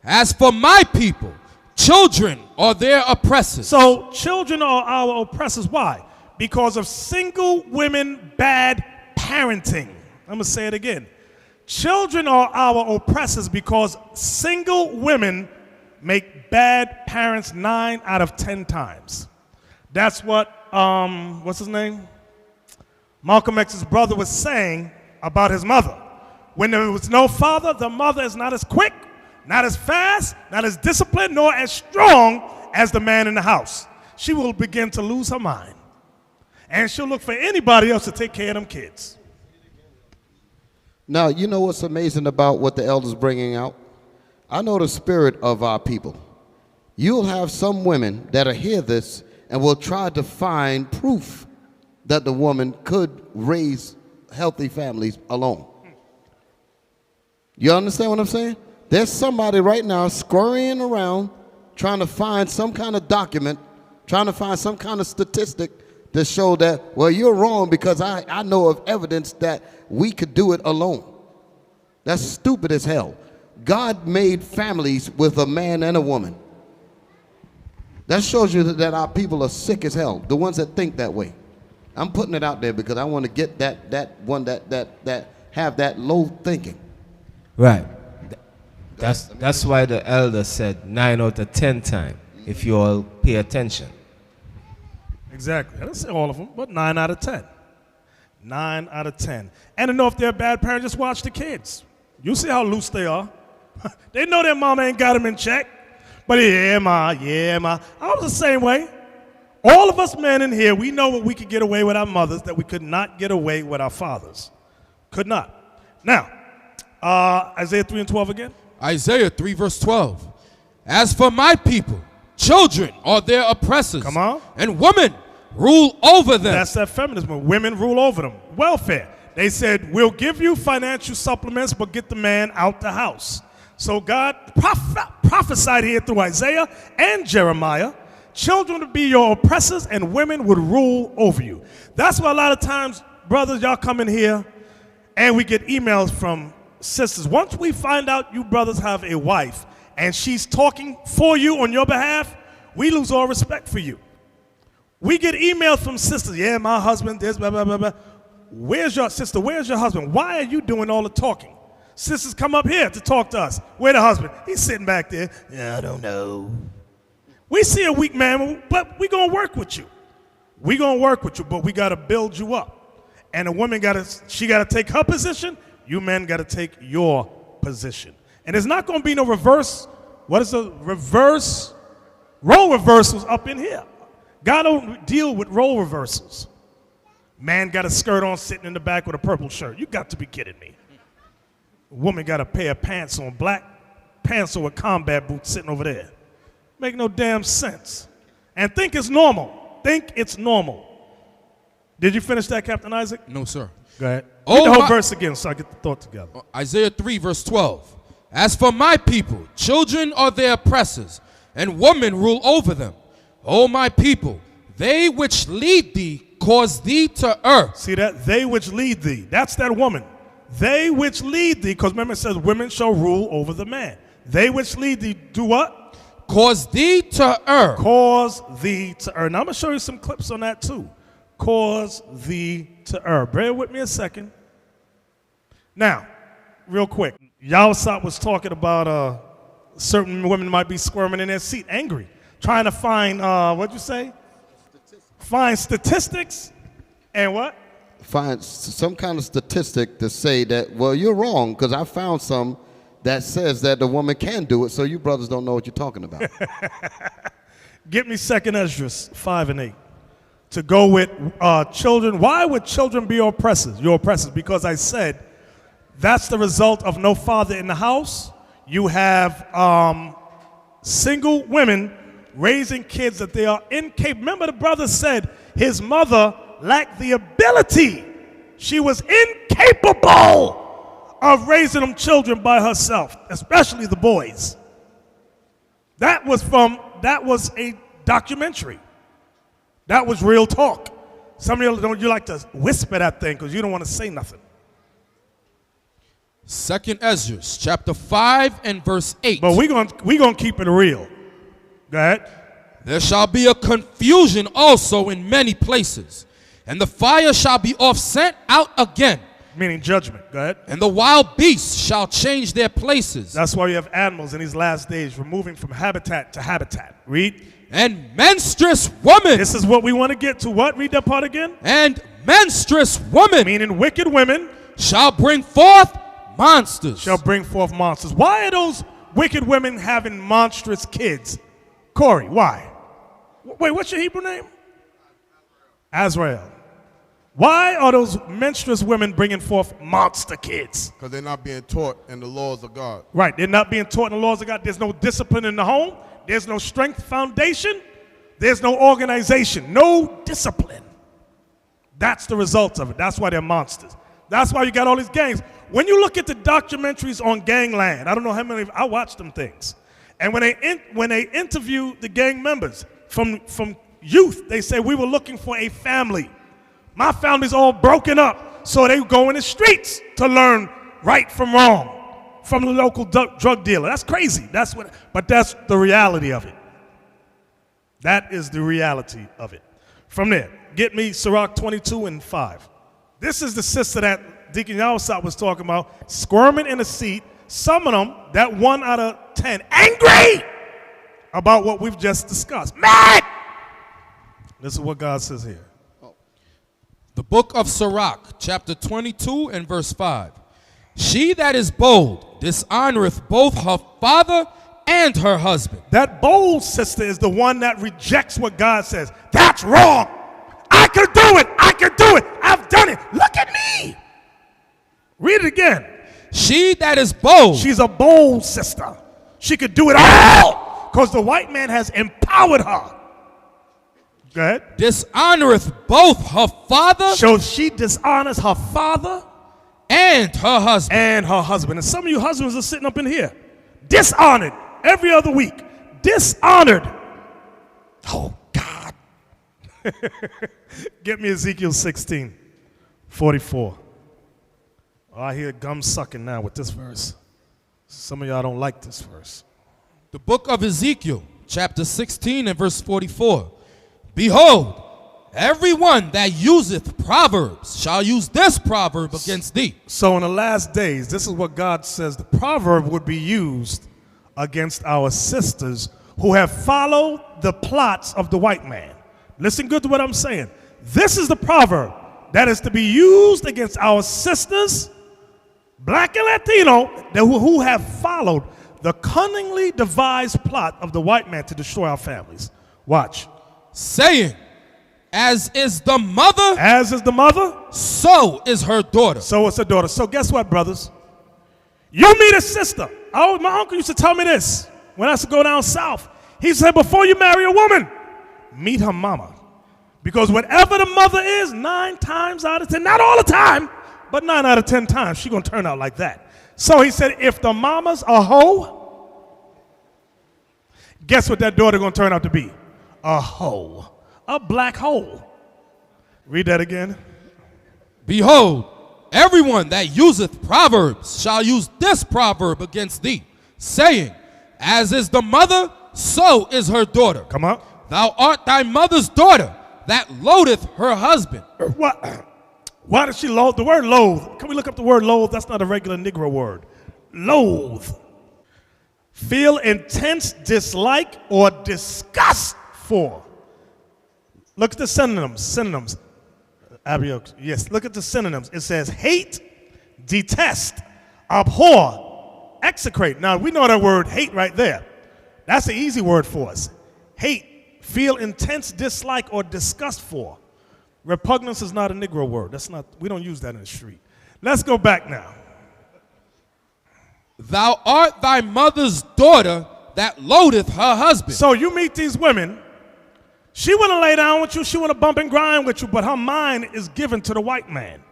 As for my people, children are their oppressors. So children are our oppressors. Why? Because of single women bad parenting. I'm going to say it again. Children are our oppressors because single women make bad parents 9 out of 10 times. That's what, what's his name? Malcolm X's brother was saying about his mother. When there was no father, the mother is not as quick, not as fast, not as disciplined, nor as strong as the man in the house. She will begin to lose her mind. And she'll look for anybody else to take care of them kids. Now, you know what's amazing about what the elder's bringing out? I know the spirit of our people. You'll have some women that'll hear this and will try to find proof that the woman could raise healthy families alone. You understand what I'm saying? There's somebody right now scurrying around trying to find some kind of document, trying to find some kind of statistic to show that, well, you're wrong because I know of evidence that we could do it alone. That's stupid as hell. God made families with a man and a woman. That shows you that our people are sick as hell, the ones that think that way. I'm putting it out there because I want to get that one that have that low thinking. Right. That's why the elder said 9 out of 10 times, if you all pay attention. Exactly. I didn't say all of them, but 9 out of 10. 9 out of 10. And to know if they're bad parents, just watch the kids. You see how loose they are. They know their mama ain't got them in check. But yeah, ma. I was the same way. All of us men in here, we know what we could get away with our mothers that we could not get away with our fathers. Could not. Now, Isaiah 3 and 12 again. Isaiah 3 verse 12. As for my people, children are their oppressors. Come on. And women rule over them. That's that feminism. Women rule over them. Welfare. They said, we'll give you financial supplements, but get the man out the house. So God prophesied here through Isaiah and Jeremiah, children would be your oppressors and women would rule over you. That's why a lot of times, brothers, y'all come in here and we get emails from sisters. Once we find out you brothers have a wife and she's talking for you on your behalf, we lose all respect for you. We get emails from sisters, yeah, my husband, this, blah, blah, blah, blah. Where's your sister? Where's your husband? Why are you doing all the talking? Sisters come up here to talk to us. Where the husband? He's sitting back there. Yeah, I don't know. We see a weak man, but we gonna work with you. We gonna work with you, but we gotta build you up. And a woman gotta take her position. You men gotta take your position. And there's not gonna be no reverse. What is the reverse? Role reversals up in here. God don't deal with role reversals. Man got a skirt on sitting in the back with a purple shirt. You got to be kidding me. A woman got a pair of pants on, black pants on with combat boots sitting over there. Make no damn sense. And think it's normal. Think it's normal. Did you finish that, Captain Isaac? No, sir. Go ahead. Read the whole verse again so I get the thought together. Isaiah 3 verse 12. As for my people, children are their oppressors, and women rule over them. O my people, they which lead thee cause thee to err. See that? They which lead thee. That's that woman. They which lead thee, because remember it says women shall rule over the man. They which lead thee do what? Cause thee to err. Cause thee to err. Now I'm going to show you some clips on that too. Cause thee to err. Bear with me a second. Now, real quick. Yawasat was talking about certain women might be squirming in their seat, angry, trying to find, what'd you say? Find statistics and what? Find some kind of statistic to say that, well, you're wrong, because I found some that says that the woman can do it, so you brothers don't know what you're talking about. Get me 2nd Esdras 5 and 8 to go with children. Why would children be oppressors? Your oppressors, because I said that's the result of no father in the house. You have single women raising kids that they are incapable. Remember the brother said his mother lacked the ability. She was incapable of raising them children by herself, especially the boys. That was a documentary. That was real talk. Some of you like to whisper that thing because you don't want to say nothing. 2nd Esdras chapter 5 and verse 8. But we're gonna keep it real. Go ahead. There shall be a confusion also in many places, and the fire shall be sent out again. Meaning judgment. Go ahead. And the wild beasts shall change their places. That's why you have animals in these last days removing from habitat to habitat. Read. And menstruous women. This is what we want to get to. What? Read that part again. And menstruous women. Meaning wicked women. Shall bring forth monsters. Shall bring forth monsters. Why are those wicked women having monstrous kids? Corey, why? Wait, what's your Hebrew name? Azrael. Why are those menstruous women bringing forth monster kids? Because they're not being taught in the laws of God. Right, they're not being taught in the laws of God. There's no discipline in the home. There's no strength foundation. There's no organization, no discipline. That's the result of it. That's why they're monsters. That's why you got all these gangs. When you look at the documentaries on Gangland, I don't know how many, I watch them things. And when they interview the gang members from youth, they say, we were looking for a family. My family's all broken up, so they go in the streets to learn right from wrong. from the local drug dealer. That's crazy. But that's the reality of it. That is the reality of it. From there, get me Sirach 22:5. This is the sister that Deacon Yawasat was talking about, squirming in a seat. Some of them, that 1 out of 10, angry about what we've just discussed. Mad! This is what God says here. The book of Sirach, chapter 22 and verse 5. She that is bold dishonoreth both her father and her husband. That bold sister is the one that rejects what God says. That's wrong. I can do it. I can do it. I've done it. Look at me. Read it again. She that is bold. She's a bold sister. She could do it all because the white man has empowered her. Go ahead. Dishonoreth both her father. So she dishonors her father and her husband. And her husband. And some of you husbands are sitting up in here. Dishonored every other week. Dishonored. Oh, God. Get me Ezekiel 16:44. Oh, I hear gum sucking now with this verse. Some of y'all don't like this verse. The book of Ezekiel, chapter 16 and verse 44. Behold, everyone that useth proverbs shall use this proverb against thee. So in the last days, this is what God says. The proverb would be used against our sisters who have followed the plots of the white man. Listen good to what I'm saying. This is the proverb that is to be used against our sisters, black and Latino, who have followed the cunningly devised plot of the white man to destroy our families. Watch. Saying, as is the mother. As is the mother. So is her daughter. So is her daughter. So guess what, brothers? You meet a sister. Oh, my uncle used to tell me this when I used to go down south. He said, before you marry a woman, meet her mama. Because whatever the mother is, 9 times out of 10, not all the time, but 9 out of 10 times, she's going to turn out like that. So he said, if the mama's a hoe, guess what that daughter going to turn out to be? A hoe. A black hole. Read that again. Behold, everyone that useth proverbs shall use this proverb against thee, saying, as is the mother, so is her daughter. Come on. Thou art thy mother's daughter that loatheth her husband. What? Why does she loathe? The word loathe. Can we look up the word loathe? That's not a regular Negro word. Loathe. Feel intense dislike or disgust for. Look at the synonyms. Synonyms. Yes, look at the synonyms. It says hate, detest, abhor, execrate. Now, we know that word hate right there. That's an easy word for us. Hate, feel intense dislike or disgust for. Repugnance is not a Negro word. We don't use that in the street. Let's go back now. Thou art thy mother's daughter that loatheth her husband. So you meet these women. She want to lay down with you. She want to bump and grind with you, but her mind is given to the white man.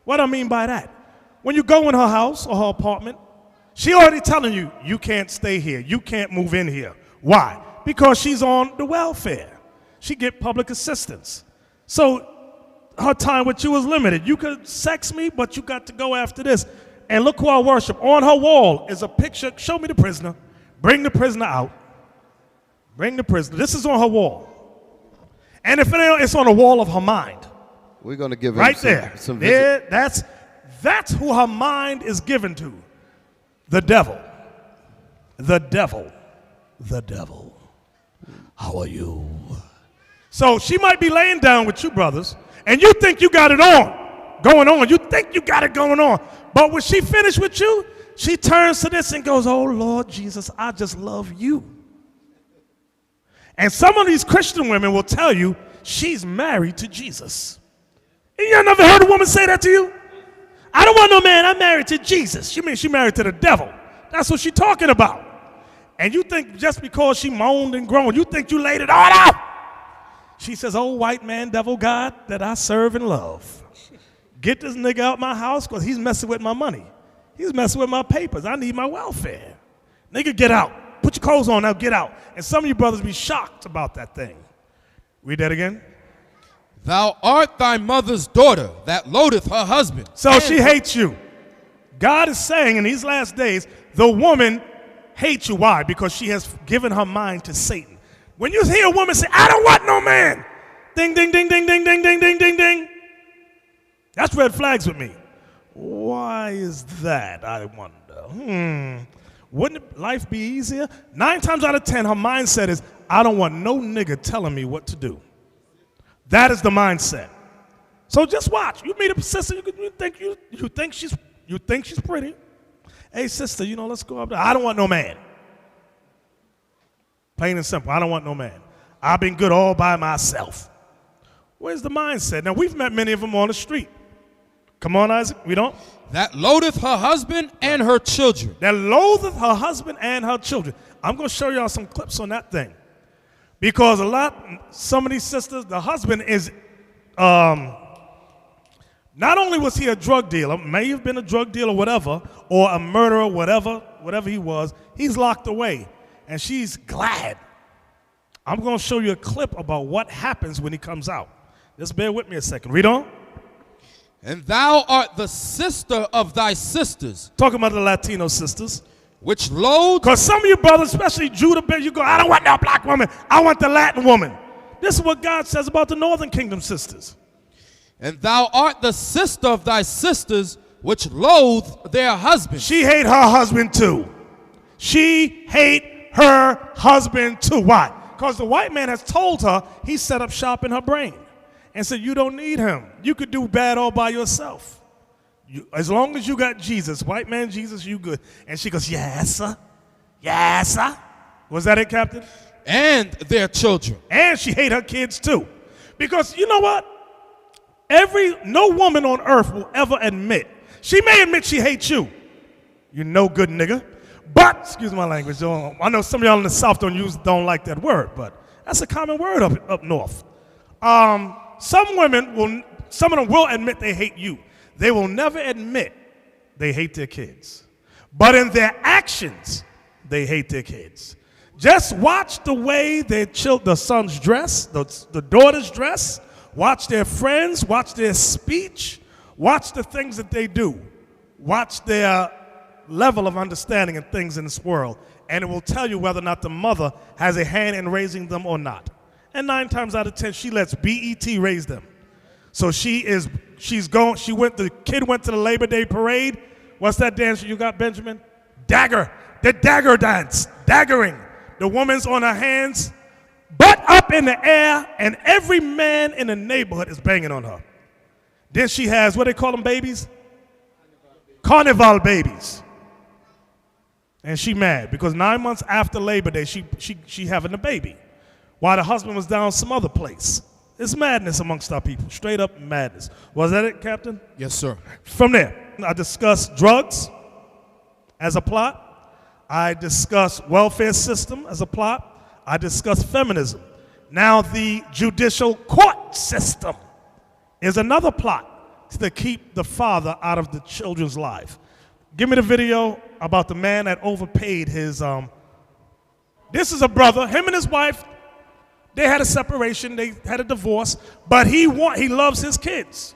What I mean by that? When you go in her house or her apartment, she already telling you, you can't stay here. You can't move in here. Why? Because she's on the welfare. She get public assistance. So her time with you is limited. You could sex me, but you got to go after this. And look who I worship. On her wall is a picture. Show me the prisoner. Bring the prisoner out. Bring the prisoner. This is on her wall. And if it ain't, it's on the wall of her mind. We're going to give him right some, there. Some there. That's who her mind is given to. The devil. The devil. The devil. How are you? So she might be laying down with you, brothers, and you think you got it going on. You think you got it going on. But when she finished with you, she turns to this and goes, oh, Lord Jesus, I just love you. And some of these Christian women will tell you she's married to Jesus. And you never heard a woman say that to you? I don't want no man, I'm married to Jesus. She means she married to the devil. That's what she's talking about. And you think just because she moaned and groaned, you think you laid it all out. She says, oh, white man, devil God that I serve and love. Get this nigga out my house because he's messing with my money. He's messing with my papers. I need my welfare. Nigga, get out. Put your clothes on now, get out. And some of you brothers be shocked about that thing. Read that again. Thou art thy mother's daughter that loatheth her husband. So she hates you. God is saying in these last days, the woman hates you. Why? Because she has given her mind to Satan. When you hear a woman say, I don't want no man, ding, ding, ding, ding, ding, ding, ding, ding, ding, ding, that's red flags with me. Why is that, I wonder? Wouldn't life be easier? 9 times out of 10, her mindset is, I don't want no nigga telling me what to do. That is the mindset. So just watch. You meet a sister, you think she's pretty. Hey sister, let's go up there. I don't want no man. Plain and simple, I don't want no man. I've been good all by myself. Where's the mindset? Now we've met many of them on the street. Come on, Isaac, we don't? That loatheth her husband and her children. That loatheth her husband and her children. I'm going to show y'all some clips on that thing. Because some of these sisters, the husband is, not only was he a drug dealer, may have been a drug dealer, whatever, or a murderer, whatever he was, he's locked away. And she's glad. I'm going to show you a clip about what happens when he comes out. Just bear with me a second. Read on. And thou art the sister of thy sisters. Talking about the Latino sisters. Which loathe. Because some of you brothers, especially Judah, you go, I don't want no black woman. I want the Latin woman. This is what God says about the Northern Kingdom sisters. And thou art the sister of thy sisters, which loathe their husband. She hate her husband too. She hate her husband too. Why? Because the white man has told her he set up shop in her brain and said, you don't need him. You could do bad all by yourself. As long as you got Jesus, white man Jesus, you good. And she goes, yes, sir. Yes, sir. Was that it, Captain? And their children. And she hate her kids too. Because you know what? No woman on earth will ever admit. She may admit she hates you. You no good nigga. But, excuse my language, I know some of y'all in the South don't like that word, but that's a common word up north. Some of them will admit they hate you. They will never admit they hate their kids. But in their actions, they hate their kids. Just watch the way the sons dress, the daughters dress. Watch their friends, watch their speech, watch the things that they do. Watch their level of understanding and things in this world, and it will tell you whether or not the mother has a hand in raising them or not. And 9 times out of 10, she lets BET raise them. So the kid went to the Labor Day parade. What's that dance you got, Benjamin? Dagger. The dagger dance. Daggering. The woman's on her hands, butt up in the air, and every man in the neighborhood is banging on her. Then she has, what they call them babies? Carnival babies. And she mad because 9 months after Labor Day, she having a baby while the husband was down some other place. It's madness amongst our people, straight up madness. Was that it, Captain? Yes, sir. From there, I discussed drugs as a plot. I discussed welfare system as a plot. I discussed feminism. Now the judicial court system is another plot to keep the father out of the children's life. Give me the video about the man that overpaid his, this is a brother, him and his wife, they had a separation, they had a divorce, but he loves his kids.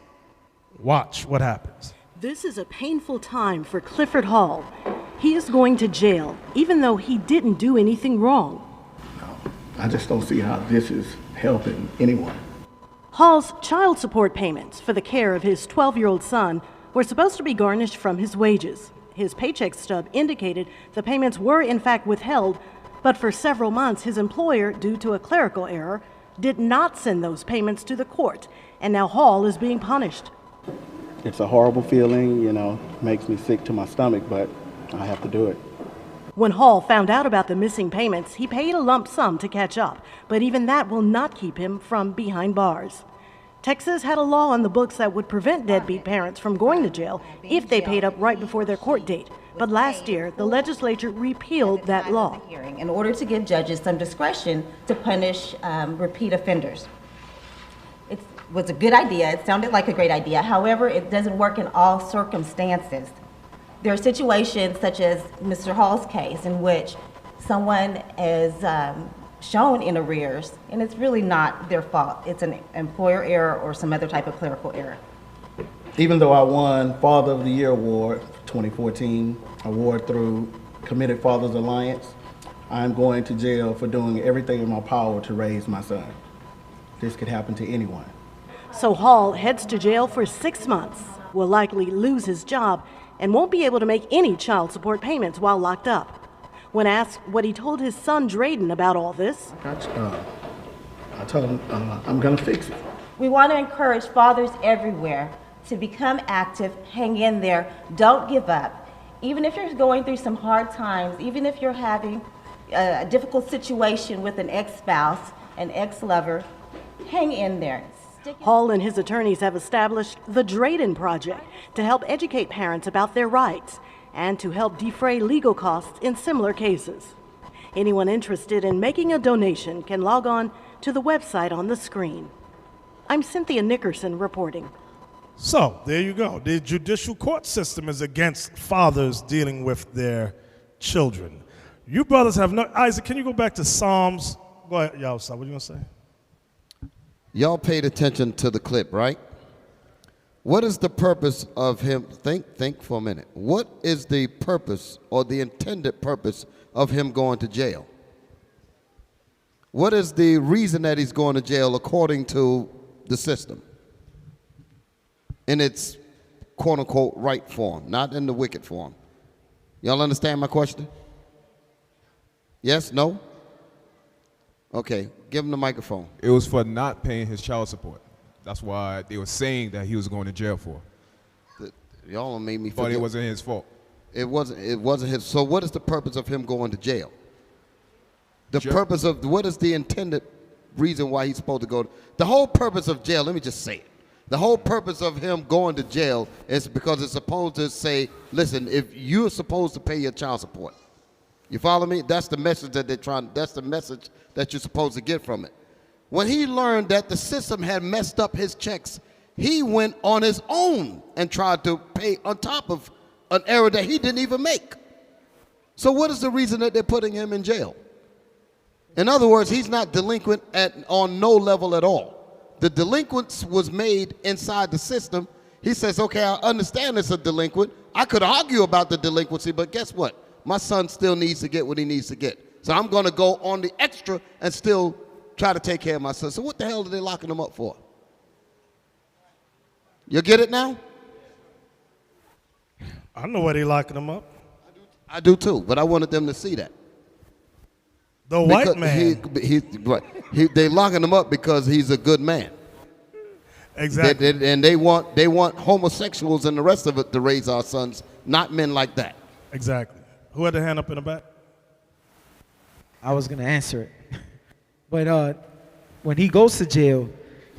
Watch what happens. This is a painful time for Clifford Hall. He is going to jail, even though he didn't do anything wrong. I just don't see how this is helping anyone. Hall's child support payments for the care of his 12-year-old son were supposed to be garnished from his wages. His paycheck stub indicated the payments were in fact withheld, but for several months his employer, due to a clerical error, did not send those payments to the court, and now Hall is being punished. It's a horrible feeling, makes me sick to my stomach, but I have to do it. When Hall found out about the missing payments, he paid a lump sum to catch up, but even that will not keep him from behind bars. Texas had a law on the books that would prevent deadbeat parents from going to jail if they paid up right before their court date. But last year, the legislature repealed that law. In order to give judges some discretion to punish repeat offenders. It was a good idea. It sounded like a great idea. However, it doesn't work in all circumstances. There are situations such as Mr. Hall's case in which someone is shown in arrears, and it's really not their fault. It's an employer error or some other type of clerical error. Even though I won Father of the Year award for 2014 award through Committed Fathers Alliance. I'm going to jail for doing everything in my power to raise my son. This could happen to anyone. So Hall heads to jail for 6 months, will likely lose his job, and won't be able to make any child support payments while locked up. When asked what he told his son Drayden about all this, I told him I'm gonna fix it. We want to encourage fathers everywhere to become active, hang in there, don't give up. Even if you're going through some hard times, even if you're having a difficult situation with an ex-spouse, an ex-lover, hang in there. Hall and his attorneys have established the Drayden Project to help educate parents about their rights and to help defray legal costs in similar cases. Anyone interested in making a donation can log on to the website on the screen. I'm Cynthia Nickerson reporting. So, there you go. The judicial court system is against fathers dealing with their children. You brothers have no... Isaac, can you go back to Psalms? Go ahead, y'all. What are you going to say? Y'all paid attention to the clip, right? What is the purpose of him? Think for a minute. What is the purpose or the intended purpose of him going to jail? What is the reason that he's going to jail according to the system? In its quote-unquote right form, not in the wicked form. Y'all understand my question? Yes? No? Okay, give him the microphone. It was for not paying his child support. That's why they were saying that he was going to jail for. Y'all made me forget. But it wasn't his fault. It wasn't his. So what is the purpose of him going to jail? The purpose of, what is the intended reason why he's supposed to go? The whole purpose of jail, let me just say it. The whole purpose of him going to jail is because it's supposed to say, listen, if you're supposed to pay your child support. You follow me? That's the message that they're trying, that's the message that you're supposed to get from it. When he learned that the system had messed up his checks, he went on his own and tried to pay on top of an error that he didn't even make. So what is the reason that they're putting him in jail? In other words, he's not delinquent on no level at all. The delinquent was made inside the system. He says, okay, I understand it's a delinquent. I could argue about the delinquency, but guess what? My son still needs to get what he needs to get. So I'm going to go on the extra and still try to take care of my son. So what the hell are they locking him up for? You get it now? I know why they're locking him up. I do too, but I wanted them to see that. The white man. They locking him up because he's a good man. Exactly. And they want homosexuals and the rest of it to raise our sons, not men like that. Exactly. Who had their hand up in the back? I was going to answer it. But when he goes to jail,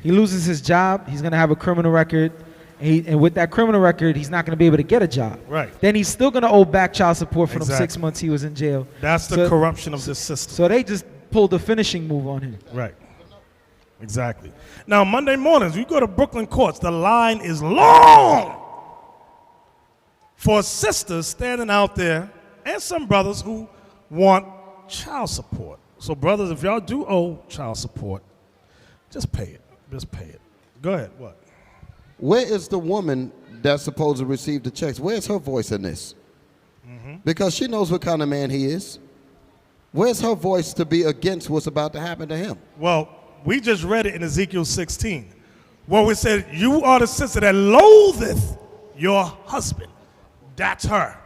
he loses his job. He's going to have a criminal record. And with that criminal record, he's not going to be able to get a job. Right. Then he's still going to owe back child support for them 6 months he was in jail. That's the corruption of this system. So they just pulled the finishing move on him. Right. Exactly. Now, Monday mornings, you go to Brooklyn courts, the line is long for sisters standing out there and some brothers who want child support. So, brothers, if y'all do owe child support, just pay it. Just pay it. Go ahead. What? Where is the woman that's supposed to receive the checks? Where's her voice in this? Because she knows what kind of man he is. Where's her voice to be against what's about to happen to him? Well, we just read it in Ezekiel 16, where we said, you are the sister that loatheth your husband. That's her.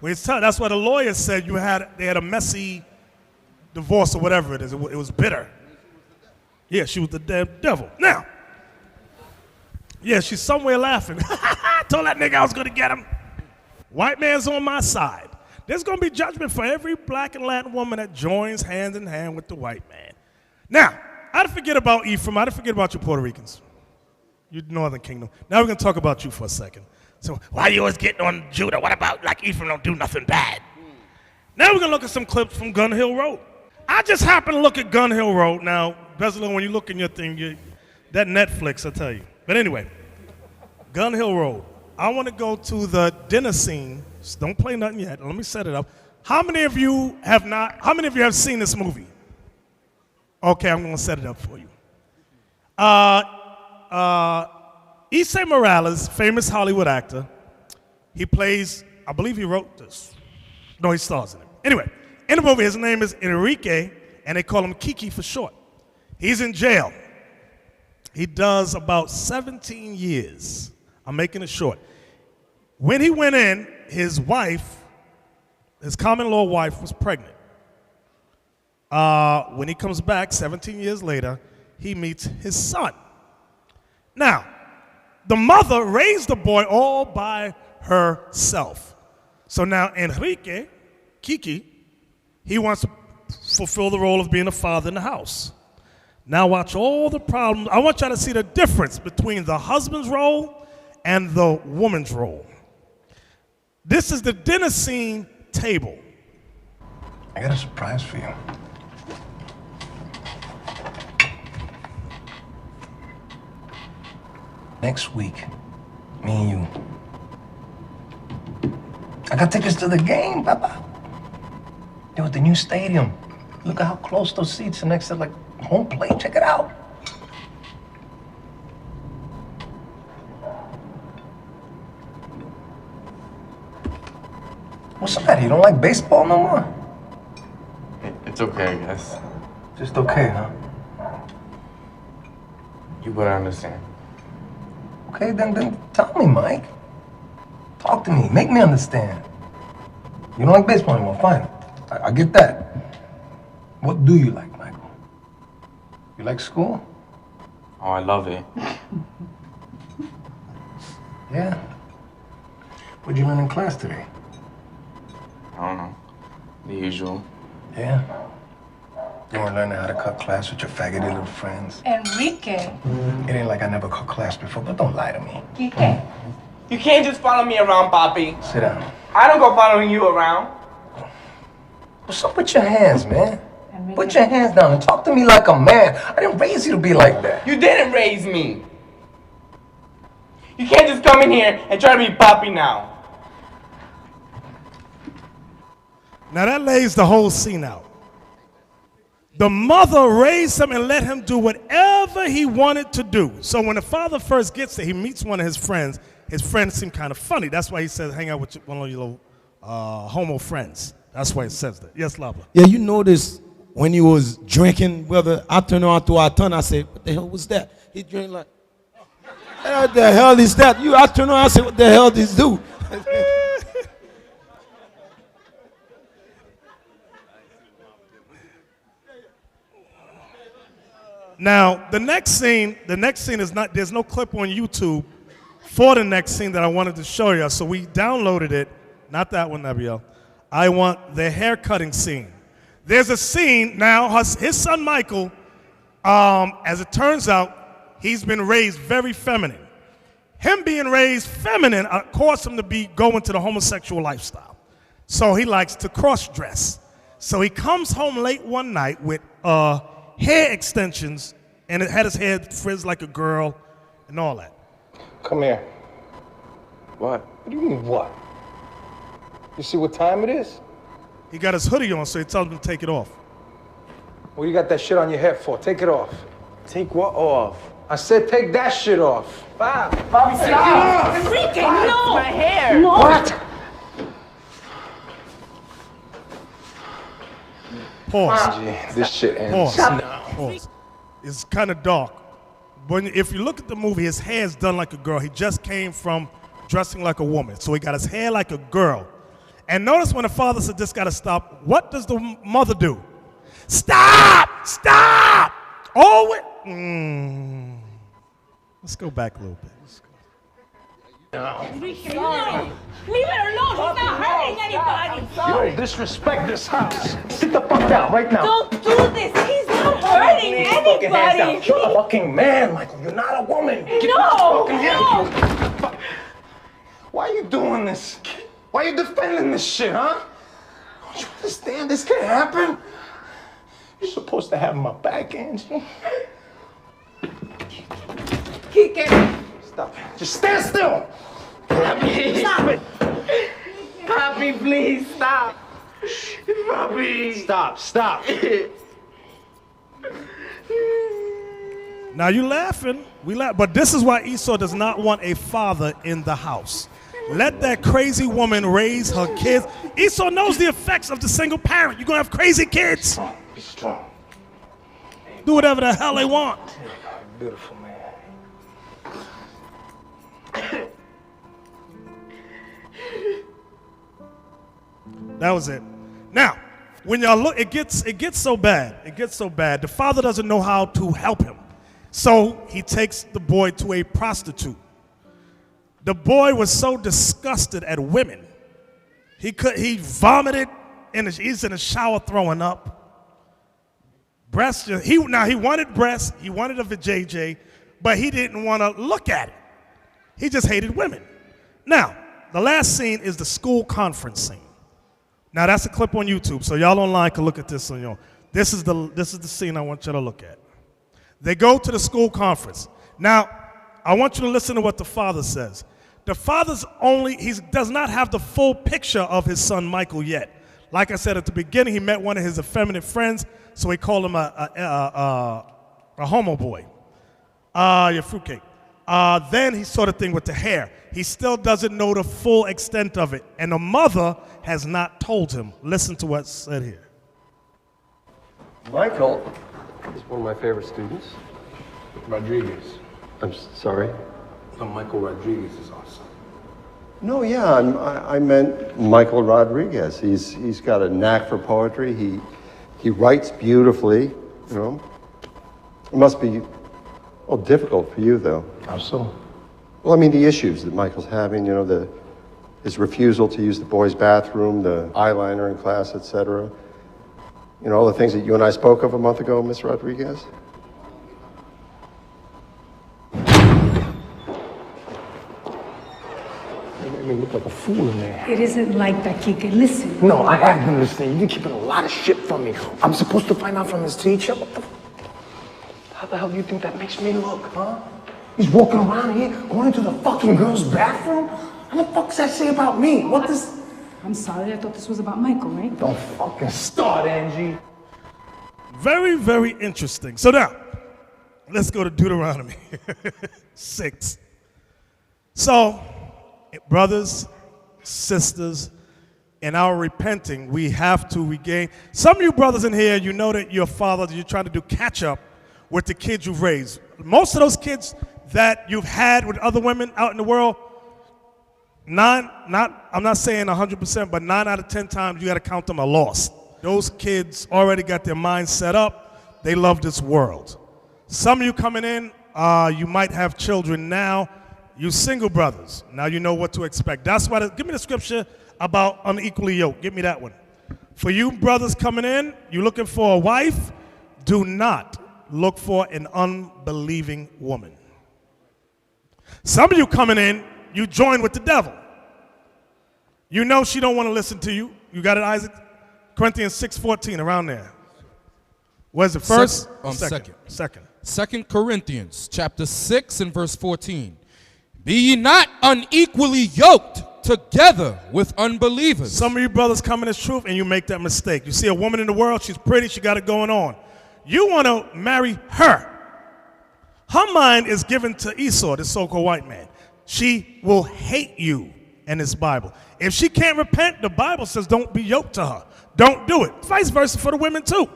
That's why the lawyer said they had a messy divorce or whatever it is. It was bitter. Yeah, she was the devil. Now, yeah, she's somewhere laughing. I told that nigga I was going to get him. White man's on my side. There's going to be judgment for every black and Latin woman that joins hand in hand with the white man. Now, I'd forget about Ephraim. I'd forget about you Puerto Ricans. You Northern Kingdom. Now we're going to talk about you for a second. So why you always getting on Judah? What about like Ephraim don't do nothing bad? Now we're going to look at some clips from Gun Hill Road. I just happened to look at Gun Hill Road. Now, Bezalel, when you look in your thing, that Netflix, I tell you. But anyway, Gun Hill Road. I want to go to the dinner scene. Just don't play nothing yet. Let me set it up. How many of you have seen this movie? Okay, I'm going to set it up for you. Issa Morales, famous Hollywood actor. He plays I believe he wrote this. No, he stars in it. Anyway, in the movie, his name is Enrique, and they call him Kiki for short. He's in jail. He does about 17 years. I'm making it short. When he went in, his wife, his common law wife, was pregnant. When he comes back 17 years later, he meets his son. Now, the mother raised the boy all by herself. So now Enrique, Kiki, he wants to fulfill the role of being a father in the house. Now watch all the problems. I want y'all to see the difference between the husband's role and the woman's role. This is the dinner scene table. I got a surprise for you. Next week, me and you. I got tickets to the game, Papa. Yo, at the new stadium. Look at how close those seats are next to, like, home plate. Check it out. What's the matter? You don't like baseball no more? It's okay, I guess. Just okay, huh? You better understand. Okay, then tell me, Mike. Talk to me. Make me understand. You don't like baseball anymore. Fine. I get that. What do you like, Michael? You like school? Oh, I love it. Yeah. What'd you learn in class today? I don't know. The usual. Yeah? You weren't learning how to cut class with your faggoty little friends? Enrique. It ain't like I never cut class before, but don't lie to me. Kike. You can't just follow me around, Papi. Sit down. I don't go following you around. What's up with your hands, man? Put your hands down and talk to me like a man. I didn't raise you to be like that. You didn't raise me. You can't just come in here and try to be Papi now. Now that lays the whole scene out. The mother raised him and let him do whatever he wanted to do. So when the father first gets there, he meets one of his friends. His friends seem kind of funny. That's why he says, hang out with one of your little homo friends. That's why it says that. Yes, Lava. Yeah, you notice when he was drinking, whether I turn on to our turn, I say, what the hell was that? He drank like, what the hell is that? I turn on, I say, what the hell did this do? Now, the next scene is not, there's no clip on YouTube for the next scene that I wanted to show you. So we downloaded it, not that one, Nabiel. I want the hair cutting scene. There's a scene now, his son Michael, as it turns out, he's been raised very feminine. Him being raised feminine caused him to go into the homosexual lifestyle. So he likes to cross-dress. So he comes home late one night with hair extensions, and it had his hair frizzed like a girl and all that. Come here. What? What do you mean, what? You see what time it is? He got his hoodie on, so he tells him to take it off. What do you got that shit on your head for? Take it off. Take what off? I said take that shit off. Bob. Bobby, stop! Enrique, no! My hair! No! What? Pause. This shit ends. Pause. It's kind of dark. If you look at the movie, his hair is done like a girl. He just came from dressing like a woman. So he got his hair like a girl. And notice when the father said, this got to stop, what does the mother do? Stop! Stop! Always. Let's go back a little bit. Enrique, no! Leave it alone! He's not hurting anybody! You don't disrespect this house. Sit the fuck down right now. Don't do this! He's not hurting anybody! You're a fucking man, Michael. You're not a woman. Get No! fucking No! Why are you doing this? Why are you defending this shit, huh? Don't you understand this can't happen? You're supposed to have my back, Angie. Kike! Stop. Just stand still. Papi! Stop it! Papi, please, stop! Papi! Stop. Now you laughing, we laugh, but this is why Esau does not want a father in the house. Let that crazy woman raise her kids. Esau knows the effects of the single parent. You're going to have crazy kids. Be strong. Do whatever the hell they want. Beautiful, man. That was it. Now, when y'all look, it gets so bad. It gets so bad. The father doesn't know how to help him. So he takes the boy to a prostitute. The boy was so disgusted at women. He vomited, he's in the shower throwing up. He wanted breasts, he wanted a vajayjay, but he didn't want to look at it. He just hated women. Now, the last scene is the school conference scene. Now that's a clip on YouTube, so y'all online can look at this on your own. This is the scene I want you to look at. They go to the school conference. Now, I want you to listen to what the father says. The father's he does not have the full picture of his son Michael yet. Like I said at the beginning, he met one of his effeminate friends, so he called him a homo boy. Your fruitcake. Then he saw the thing with the hair. He still doesn't know the full extent of it, and the mother has not told him. Listen to what's said here. Michael is one of my favorite students. Rodriguez. I'm sorry? No, Michael Rodriguez is awesome. No, yeah, I meant Michael Rodriguez. He's got a knack for poetry. He writes beautifully, you know. It must be difficult for you, though. How so? Well, I mean, the issues that Michael's having, you know, his refusal to use the boys' bathroom, the eyeliner in class, etc. You know, all the things that you and I spoke of a month ago, Miss Rodriguez. You made me look like a fool in there. It isn't like that, Kike. Listen. No, I have been listening. You've been keeping a lot of shit from me. I'm supposed to find out from his teacher? How the hell do you think that makes me look, huh? He's walking around here, going into the fucking girl's bathroom? What the fuck does that say about me? What does... I'm sorry, I thought this was about Michael, right? Don't fucking start, Angie. Very, very interesting. So now, let's go to Deuteronomy 6. So, brothers, sisters, in our repenting, we have to regain. Some of you brothers in here, you know that your father, you're trying to do catch up with the kids you've raised. Most of those kids that you've had with other women out in the world, I'm not saying 100%, but 9 out of 10 times you got to count them a loss. Those kids already got their minds set up. They love this world. Some of you coming in, you might have children now. You single brothers, now you know what to expect. That's why, give me the scripture about unequally yoked. Give me that one. For you brothers coming in, you looking for a wife, do not look for an unbelieving woman. Some of you coming in, you join with the devil. You know she don't want to listen to you. You got it, Isaac? Corinthians 6:14, around there. Where's it, first? Second. 2 Corinthians chapter 6 and verse 14. Be ye not unequally yoked together with unbelievers. Some of you brothers come in as truth and you make that mistake. You see a woman in the world, she's pretty, she got it going on. You want to marry her. Her mind is given to Esau, the so-called white man. She will hate you in this Bible. If she can't repent, the Bible says don't be yoked to her. Don't do it. Vice versa for the women too.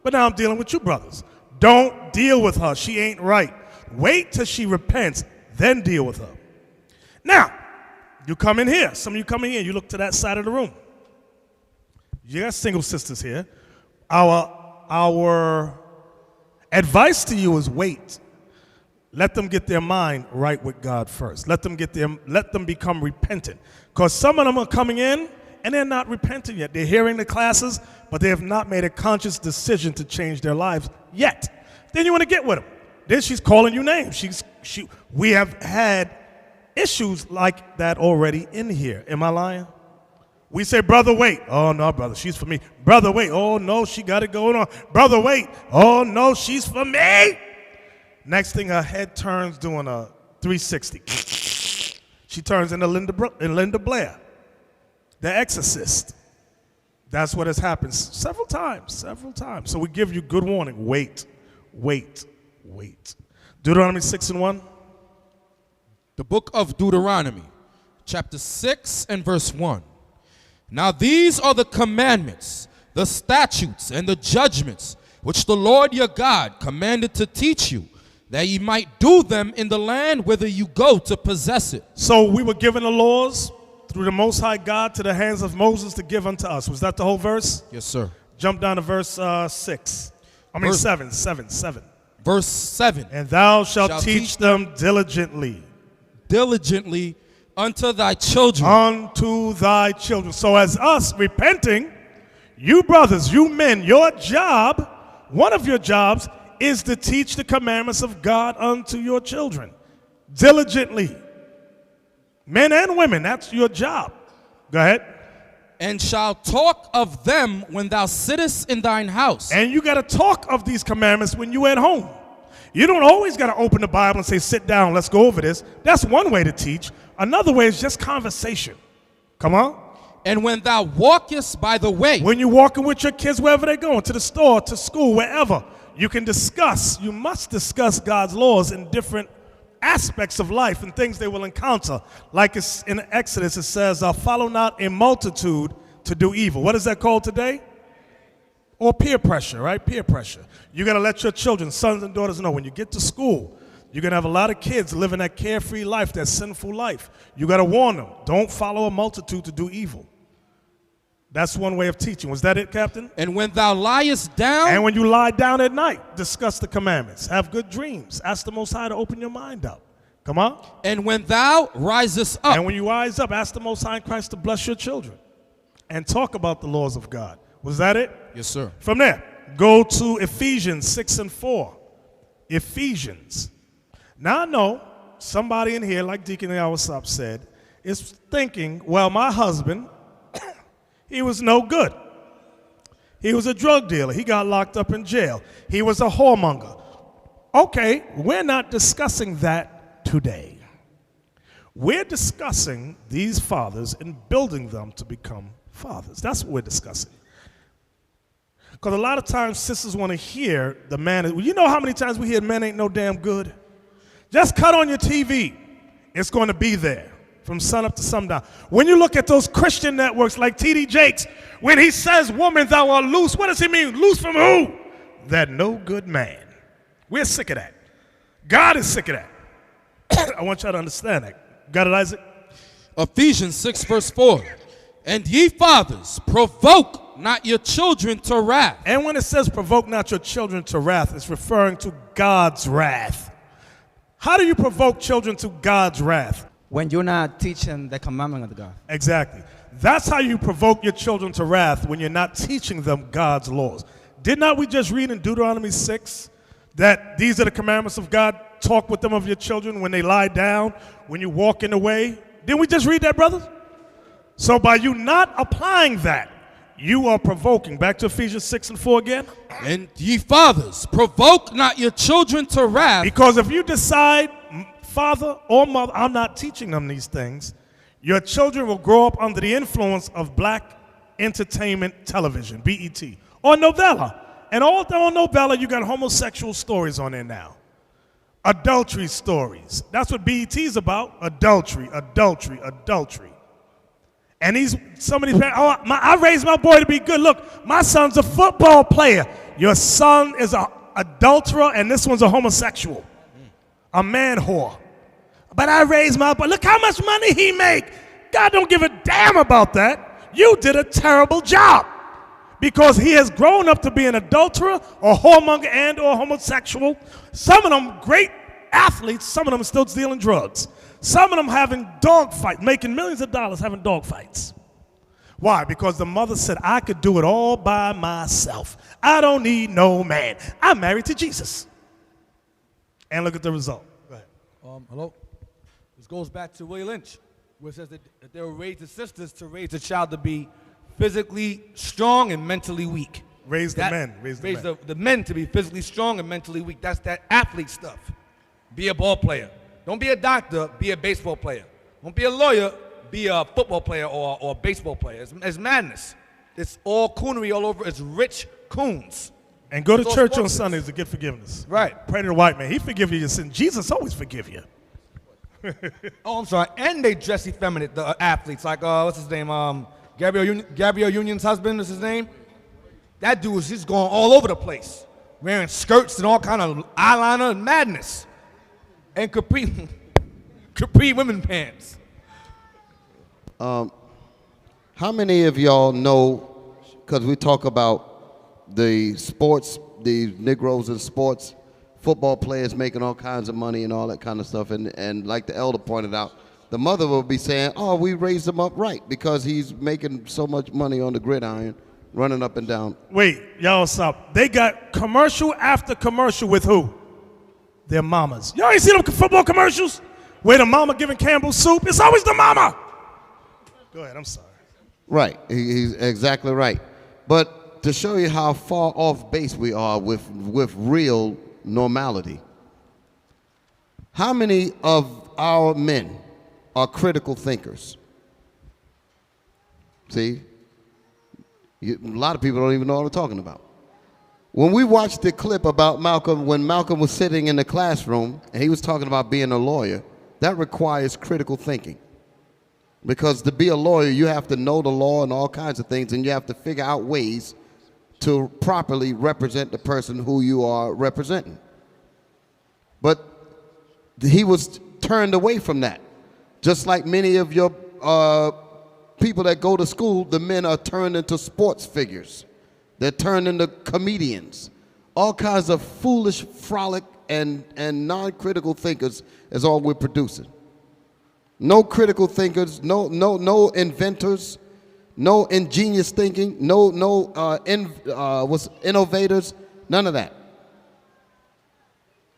But now I'm dealing with you brothers. Don't deal with her. She ain't right. Wait till she repents, then deal with her. Now, you come in here. Some of you come in here, you look to that side of the room. You got single sisters here. Our advice to you is wait. Let them get their mind right with God first. Let them become repentant. Because some of them are coming in and they're not repenting yet. They're hearing the classes, but they have not made a conscious decision to change their lives yet. Then you want to get with them. Then she's calling you names. We have had issues like that already in here. Am I lying? We say, brother, wait. Oh, no, brother, she's for me. Brother, wait. Oh, no, she got it going on. Brother, wait. Oh, no, she's for me. Next thing, her head turns doing a 360. She turns into Linda Blair, the exorcist. That's what has happened several times. So we give you good warning. Wait. Deuteronomy 6:1. The book of Deuteronomy, chapter 6 and verse 1. Now these are the commandments, the statutes, and the judgments which the Lord your God commanded to teach you, that ye might do them in the land whither you go to possess it. So we were given the laws through the Most High God to the hands of Moses to give unto us. Was that the whole verse? Yes, sir. Jump down to verse 6. I mean, 7. Verse 7. And thou shalt teach them diligently. Diligently unto thy children. Unto thy children. So as us repenting, you brothers, you men, your job, one of your jobs, is to teach the commandments of God unto your children. Diligently. Men and women, that's your job. Go ahead. And shall talk of them when thou sittest in thine house. And you got to talk of these commandments when you at home. You don't always got to open the Bible and say, sit down, let's go over this. That's one way to teach. Another way is just conversation. Come on. And when thou walkest by the way. When you're walking with your kids, wherever they're going, to the store, to school, wherever, you can discuss, you must discuss God's laws in different aspects of life and things they will encounter. Like it's in Exodus, it says, follow not a multitude to do evil. What is that called today? Or peer pressure, right? Peer pressure. You got to let your children, sons and daughters know when you get to school, you're going to have a lot of kids living that carefree life, that sinful life. You got to warn them. Don't follow a multitude to do evil. That's one way of teaching. Was that it, Captain? And when thou liest down. And when you lie down at night, discuss the commandments. Have good dreams. Ask the Most High to open your mind up. Come on. And when thou risest up. And when you rise up, ask the Most High in Christ to bless your children. And talk about the laws of God. Was that it? Yes, sir. From there, go to Ephesians 6 and 4. Ephesians. Now I know somebody in here, like Deacon Yawasop said, is thinking, well, my husband, he was no good. He was a drug dealer. He got locked up in jail. He was a whoremonger. Okay, we're not discussing that today. We're discussing these fathers and building them to become fathers. That's what we're discussing. Because a lot of times sisters want to hear the man. You know how many times we hear men ain't no damn good? Just cut on your TV. It's going to be there from sun up to sundown. When you look at those Christian networks like T.D. Jakes, when he says, woman, thou art loose, what does he mean? Loose from who? That no good man. We're sick of that. God is sick of that. I want y'all to understand that. Got it, Isaac? Ephesians 6 verse 4. And ye fathers, provoke not your children to wrath. And when it says provoke not your children to wrath, it's referring to God's wrath. How do you provoke children to God's wrath? When you're not teaching the commandment of God. Exactly. That's how you provoke your children to wrath, when you're not teaching them God's laws. Did not we just read in Deuteronomy 6 that these are the commandments of God? Talk with them of your children when they lie down, when you walk in the way. Didn't we just read that, brothers? So by you not applying that, you are provoking. Back to Ephesians 6 and 4 again. And ye fathers, provoke not your children to wrath. Because if you decide, father or mother, I'm not teaching them these things, your children will grow up under the influence of black entertainment television, BET, or novella. And all on novella, you got homosexual stories on there now. Adultery stories. That's what BET is about. Adultery, adultery, adultery. And some of these parents, I raised my boy to be good. Look, my son's a football player. Your son is an adulterer, and this one's a homosexual, a man whore. But I raised my boy. Look how much money he make. God don't give a damn about that. You did a terrible job, because he has grown up to be an adulterer, or whoremonger, and or homosexual. Some of them great athletes. Some of them still dealing drugs. Some of them having dog fights, making millions of dollars having dog fights. Why? Because the mother said, I could do it all by myself. I don't need no man. I'm married to Jesus. And look at the result. Go ahead. Hello? This goes back to Willie Lynch, where it says that they were raised the sisters to raise the child to be physically strong and mentally weak. Raise the men. Raise the men to be physically strong and mentally weak. That's that athlete stuff. Be a ball player. Don't be a doctor, be a baseball player. Don't be a lawyer, be a football player or a baseball player. It's madness. It's all coonery all over. It's rich coons. And go to church on Sundays to get forgiveness. Right. Pray to the white man. He forgive you your sin. Jesus always forgive you. Oh, I'm sorry. And they dress effeminate, the athletes. Like, what's his name? Gabrielle Union's husband is his name. That dude was just going all over the place, wearing skirts and all kind of eyeliner and madness, and capri women pants. How many of y'all know, because we talk about the sports, the Negroes in sports, football players making all kinds of money and all that kind of stuff, and like the elder pointed out, the mother will be saying, oh, we raised him up right because he's making so much money on the gridiron, running up and down. Wait, y'all stop. They got commercial after commercial with who? Their mamas. Y'all ain't seen them football commercials where the mama giving Campbell's soup? It's always the mama. Go ahead, I'm sorry. Right, he's exactly right. But to show you how far off base we are with real normality, how many of our men are critical thinkers? See? A lot of people don't even know what I'm talking about. When we watched the clip about Malcolm, when Malcolm was sitting in the classroom and he was talking about being a lawyer, that requires critical thinking. Because to be a lawyer, you have to know the law and all kinds of things, and you have to figure out ways to properly represent the person who you are representing. But he was turned away from that. Just like many of your people that go to school, the men are turned into sports figures. They're turned into comedians. All kinds of foolish, frolic, and non-critical thinkers is all we're producing. No critical thinkers, no inventors, no ingenious thinking, no innovators, none of that.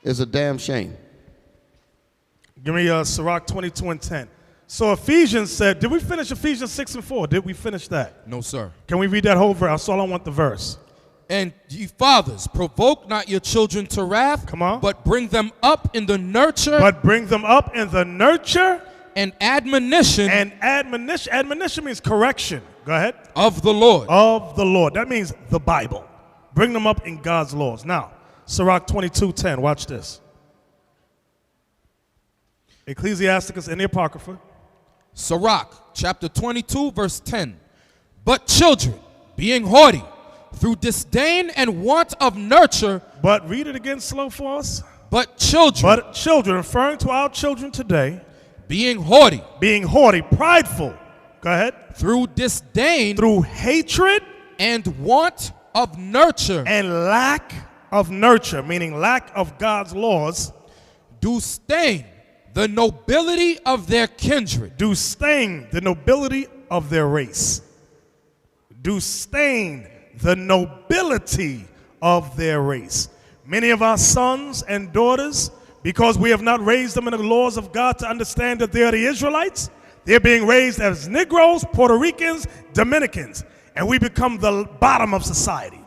It's a damn shame. Give me Sirach 22:10. So Ephesians said, did we finish Ephesians 6:4? Did we finish that? No, sir. Can we read that whole verse? That's all I want the verse. And ye fathers, provoke not your children to wrath, come on, but bring them up in the nurture. But bring them up in the nurture and admonition. And admonition. Admonition means correction. Go ahead. Of the Lord. Of the Lord. That means the Bible. Bring them up in God's laws. Now, Sirach 22:10. Watch this. Ecclesiasticus and the Apocrypha. Sirach chapter 22 verse 10. But children, being haughty, through disdain and want of nurture. But read it again slow for us. But children, referring to our children today, being haughty, prideful. Go ahead. Through disdain, through hatred, and want of nurture, and lack of nurture, meaning lack of God's laws, do stain the nobility of their kindred. Do stain the nobility of their race. Do stain the nobility of their race. Many of our sons and daughters, because we have not raised them in the laws of God to understand that they are the Israelites, they're being raised as Negroes, Puerto Ricans, Dominicans, and we become the bottom of society.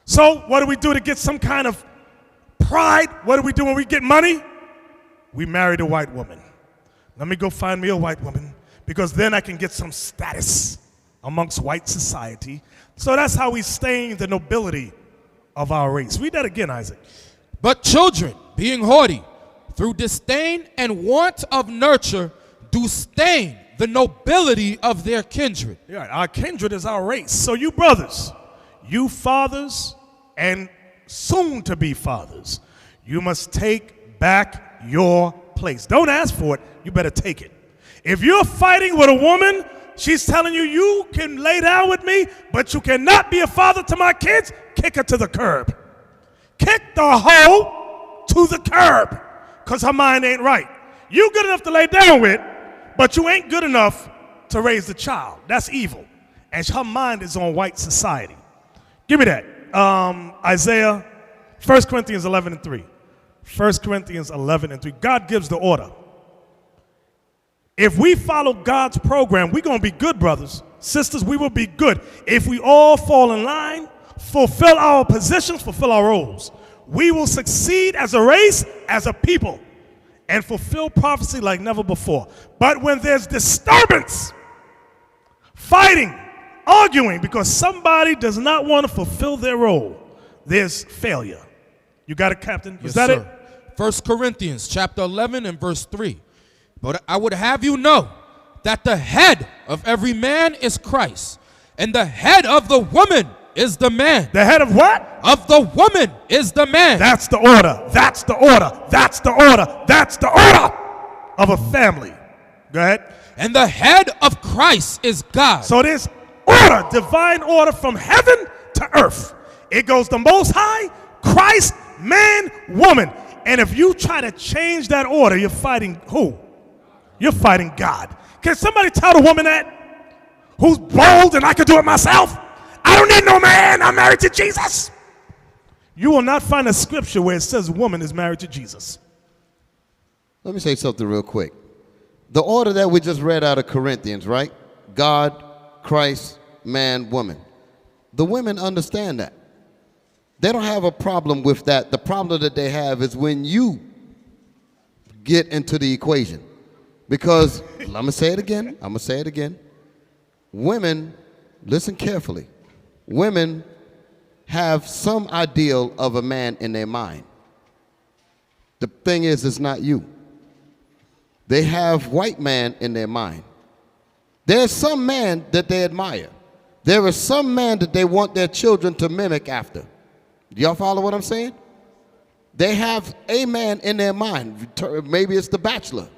So what do we do to get some kind of pride? What do we do when we get money? We married a white woman. Let me go find me a white woman, because then I can get some status amongst white society. So that's how we stain the nobility of our race. Read that again, Isaac. But children, being haughty, through disdain and want of nurture, do stain the nobility of their kindred. Yeah, our kindred is our race. So you brothers, you fathers, and soon to be fathers, you must take back your place. Don't ask for it, you better take it. If you're fighting with a woman, she's telling you, you can lay down with me, but you cannot be a father to my kids, kick her to the curb. Kick the hoe to the curb, because her mind ain't right. You good enough to lay down with, but you ain't good enough to raise the child. That's evil. And her mind is on white society. Give me that. Isaiah, 1 Corinthians 11:3. 1 Corinthians 11:3. God gives the order. If we follow God's program, we're going to be good, brothers. Sisters, we will be good. If we all fall in line, fulfill our positions, fulfill our roles, we will succeed as a race, as a people, and fulfill prophecy like never before. But when there's disturbance, fighting, arguing, because somebody does not want to fulfill their role, there's failure. You got it, Captain? Is that it? 1 Corinthians chapter 11 and verse 3. But I would have you know that the head of every man is Christ, and the head of the woman is the man. The head of what? Of the woman is the man. That's the order. That's the order. That's the order. That's the order of a family. Go ahead. And the head of Christ is God. So there's order, divine order from heaven to earth. It goes the Most High, Christ, man, woman. And if you try to change that order, you're fighting who? You're fighting God. Can somebody tell the woman that? Who's bold and I can do it myself? I don't need no man. I'm married to Jesus. You will not find a scripture where it says a woman is married to Jesus. Let me say something real quick. The order that we just read out of Corinthians, right? God, Christ, man, woman. The women understand that. They don't have a problem with that. The problem that they have is when you get into the equation. Because, I'm going to say it again. Women, listen carefully. Women have some ideal of a man in their mind. The thing is, it's not you. They have white man in their mind. There's some man that they admire. There is some man that they want their children to mimic after. Do y'all follow what I'm saying? They have a man in their mind. Maybe it's The Bachelor.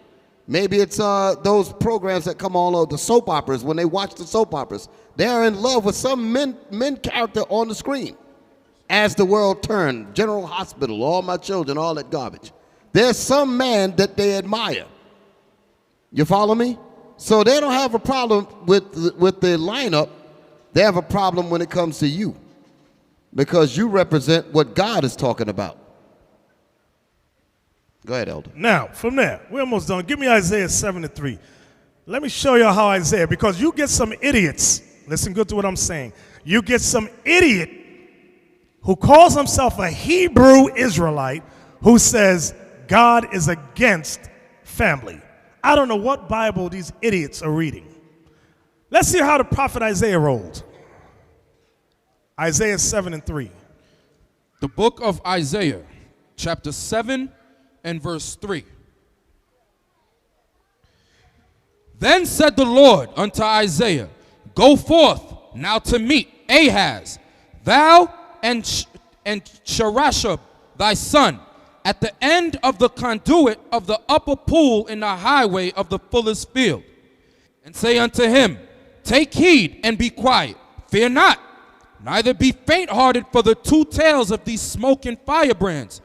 Maybe it's those programs that come on, the soap operas. When they watch the soap operas, they are in love with some men character on the screen. As the World Turned, General Hospital, All My Children, all that garbage. There's some man that they admire. You follow me? So they don't have a problem with the lineup. They have a problem when it comes to you, because you represent what God is talking about. Go ahead, Elder. Now, from there, we're almost done. Give me Isaiah 7:3. Let me show you how Isaiah, because you get some idiots. Listen good to what I'm saying. You get some idiot who calls himself a Hebrew Israelite who says God is against family. I don't know what Bible these idiots are reading. Let's see how the prophet Isaiah rolled. Isaiah 7:3. The book of Isaiah, chapter 7 and verse 3. Then said the Lord unto Isaiah, Go forth now to meet Ahaz, thou and Sharashab thy son, at the end of the conduit of the upper pool in the highway of the fuller's field. And say unto him, Take heed and be quiet, fear not, neither be faint-hearted for the two tails of these smoking firebrands,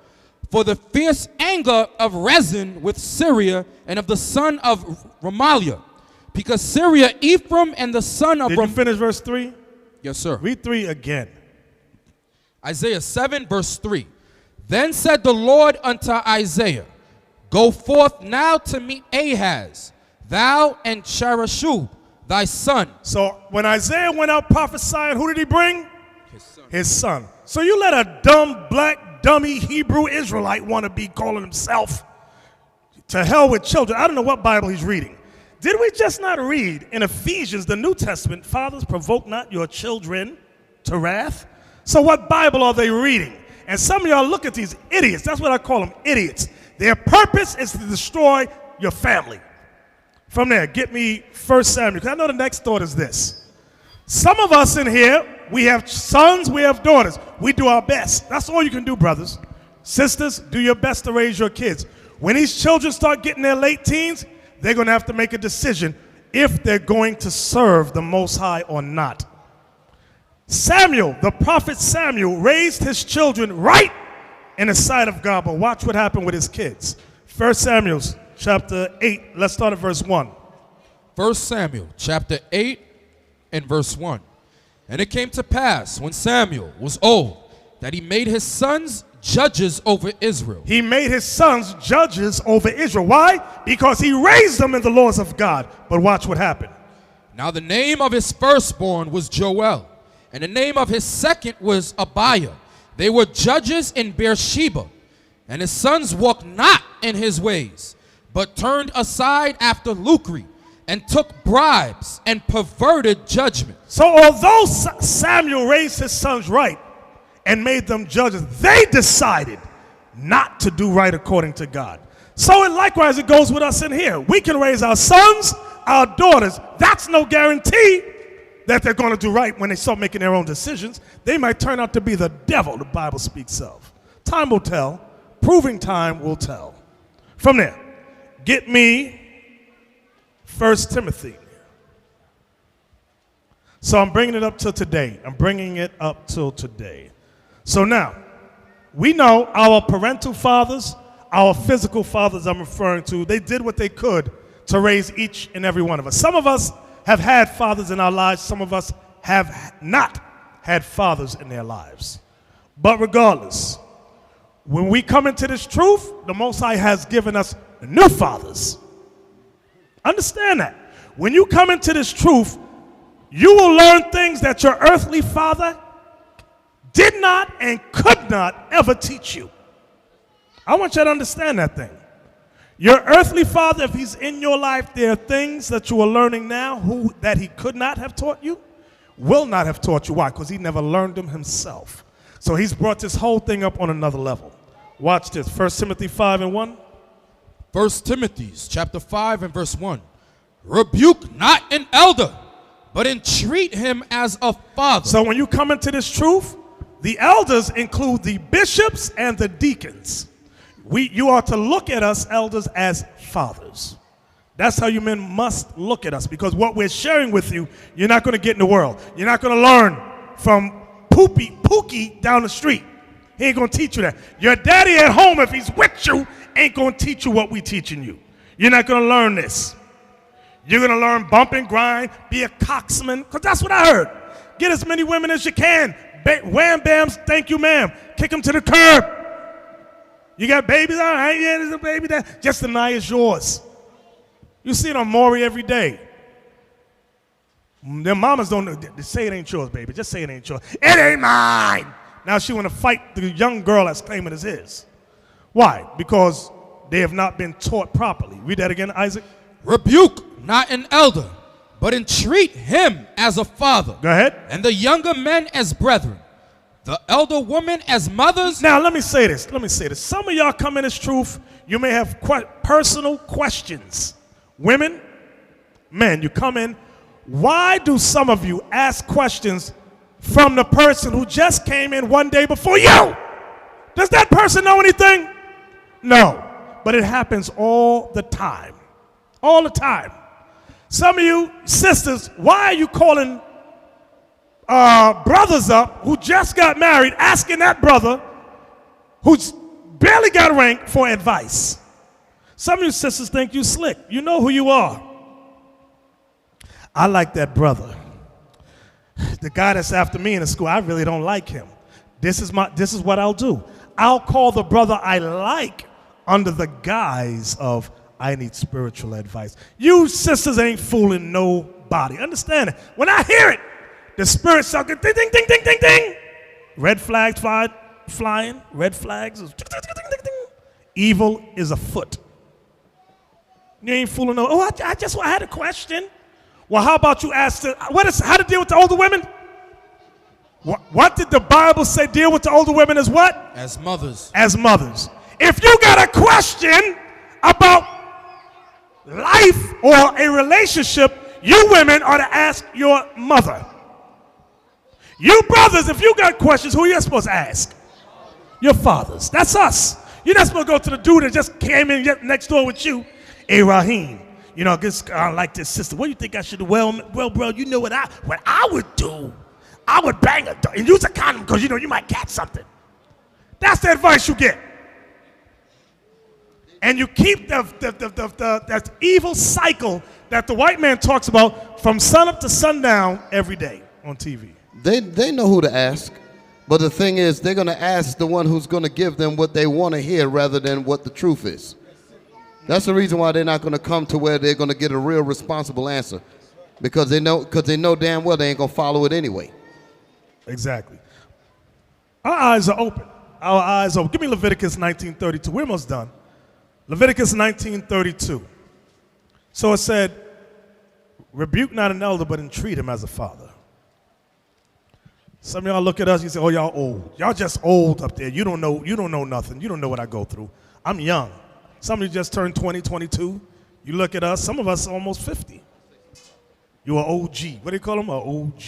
for the fierce anger of Rezin with Syria and of the son of Remaliah. Because Syria, Ephraim, and the son of... Did you finish verse 3? Yes, sir. Read 3 again. Isaiah 7, verse 3. Then said the Lord unto Isaiah, Go forth now to meet Ahaz, thou and Sharashub, thy son. So when Isaiah went out prophesying, who did he bring? His son. So you let a dumb, black, dummy Hebrew Israelite want to be calling himself to hell with children. I don't know what Bible he's reading. Did we just not read in Ephesians, the New Testament, fathers, provoke not your children to wrath? So what Bible are they reading? And some of y'all look at these idiots. That's what I call them, idiots. Their purpose is to destroy your family. From there, get me 1 Samuel, because I know the next thought is this. Some of us in here, we have sons, we have daughters. We do our best. That's all you can do, brothers. Sisters, do your best to raise your kids. When these children start getting their late teens, they're going to have to make a decision if they're going to serve the Most High or not. Samuel, the prophet Samuel, raised his children right in the sight of God, but watch what happened with his kids. 1 Samuel chapter 8, let's start at verse 1. 1 Samuel chapter 8 and verse 1. And it came to pass when Samuel was old that he made his sons judges over Israel. He made his sons judges over Israel. Why? Because he raised them in the laws of God. But watch what happened. Now the name of his firstborn was Joel, and the name of his second was Abiah. They were judges in Beersheba. And his sons walked not in his ways, but turned aside after lucre, and took bribes, and perverted judgment. So although Samuel raised his sons right and made them judges, they decided not to do right according to God. So it likewise it goes with us in here. We can raise our sons, our daughters. That's no guarantee that they're going to do right when they start making their own decisions. They might turn out to be the devil the Bible speaks of. Time will tell. Proving time will tell. From there, get me 1 Timothy. So I'm bringing it up till today. So now, we know our parental fathers, our physical fathers I'm referring to, they did what they could to raise each and every one of us. Some of us have had fathers in our lives. Some of us have not had fathers in their lives. But regardless, when we come into this truth, the Most High has given us new fathers. Understand that. When you come into this truth, you will learn things that your earthly father did not and could not ever teach you. I want you to understand that thing. Your earthly father, if he's in your life, there are things that you are learning now that he could not have taught you, will not have taught you. Why? Because he never learned them himself. So he's brought this whole thing up on another level. Watch this, 1 Timothy 5:1. 1 Timothy chapter 5 and verse 1. Rebuke not an elder, but entreat him as a father. So when you come into this truth, the elders include the bishops and the deacons. You are to look at us elders as fathers. That's how you men must look at us, because what we're sharing with you, you're not going to get in the world. You're not going to learn from Pookie down the street. He ain't going to teach you that. Your daddy at home, if he's with you, ain't going to teach you what we're teaching you. You're not going to learn this. You're going to learn bump and grind, be a coxman, because that's what I heard. Get as many women as you can. Wham bams, thank you ma'am. Kick them to the curb. You got babies? All right, yeah, there's a baby there. Just deny it's yours. You see it on Maury every day. Their mamas don't say it ain't yours, baby. Just say it ain't yours. It ain't mine. Now she want to fight the young girl that's claiming it's his. Why? Because they have not been taught properly. Read that again, Isaac. Rebuke not an elder, but entreat him as a father. Go ahead. And the younger men as brethren, the elder women as mothers. Now let me say this. Some of y'all come in this truth, you may have personal questions. Women, men, you come in. Why do some of you ask questions from the person who just came in one day before you? Does that person know anything? No. But it happens all the time. All the time. Some of you sisters, why are you calling brothers up who just got married, asking that brother who's barely got a rank for advice? Some of you sisters think you slick. You know who you are. I like that brother. The guy that's after me in the school, I really don't like him. This is what I'll do. I'll call the brother I like under the guise of I need spiritual advice. You sisters ain't fooling nobody. Understand it? When I hear it, the spirit start ding, ding, ding, ding, ding, ding. Red flags flying. Red flags. Ding, ding, ding, ding, ding. Evil is afoot. You ain't fooling no. Oh, I had a question. Well, how about you ask how to deal with the older women? What did the Bible say deal with the older women as what? As mothers. As mothers. If you got a question about life or a relationship, you women ought to ask your mother. You brothers, if you got questions, who are you supposed to ask? Your fathers. That's us. You're not supposed to go to the dude that just came in next door with you. Hey, Raheem, you know, I like this sister. What do you think I should do? Well, bro, you know what I would do? I would bang her and use a condom because, you know, you might catch something. That's the advice you get. And you keep that evil cycle that the white man talks about from sunup to sundown every day on TV. They know who to ask, but the thing is, they're going to ask the one who's going to give them what they want to hear rather than what the truth is. That's the reason why they're not going to come to where they're going to get a real responsible answer, because they know damn well they ain't going to follow it anyway. Exactly. Our eyes are open. Our eyes are open. Give me Leviticus 19:32. We're almost done. Leviticus 19:32. So it said, rebuke not an elder, but entreat him as a father. Some of y'all look at us, you say, oh, y'all old. Y'all just old up there. You don't know nothing. You don't know what I go through. I'm young. Some of you just turned 20, 22. You look at us, some of us are almost 50. You're an OG. What do you call them? An OG.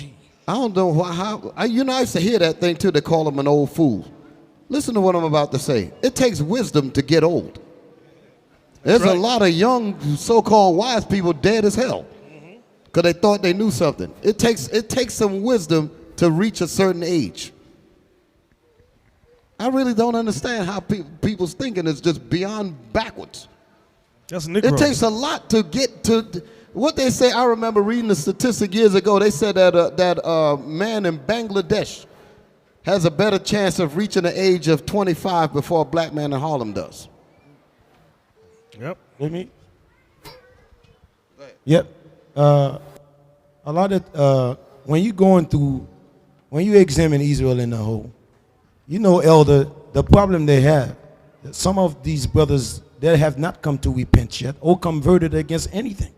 I don't know how. I used to hear that thing too. They call him an old fool. Listen to what I'm about to say. It takes wisdom to get old. There's a lot of young, so-called wise people dead as hell because they thought they knew something. It takes some wisdom to reach a certain age. I really don't understand how people's thinking is just beyond backwards. That's Negro. It takes a lot to get to what they say. I remember reading a statistic years ago. They said that that man in Bangladesh has a better chance of reaching the age of 25 before a black man in Harlem does. Yep. With me? Yep. A lot of when you examine Israel in the whole, you know, Elder, the problem they have, some of these brothers, they have not come to repent yet or converted against anything.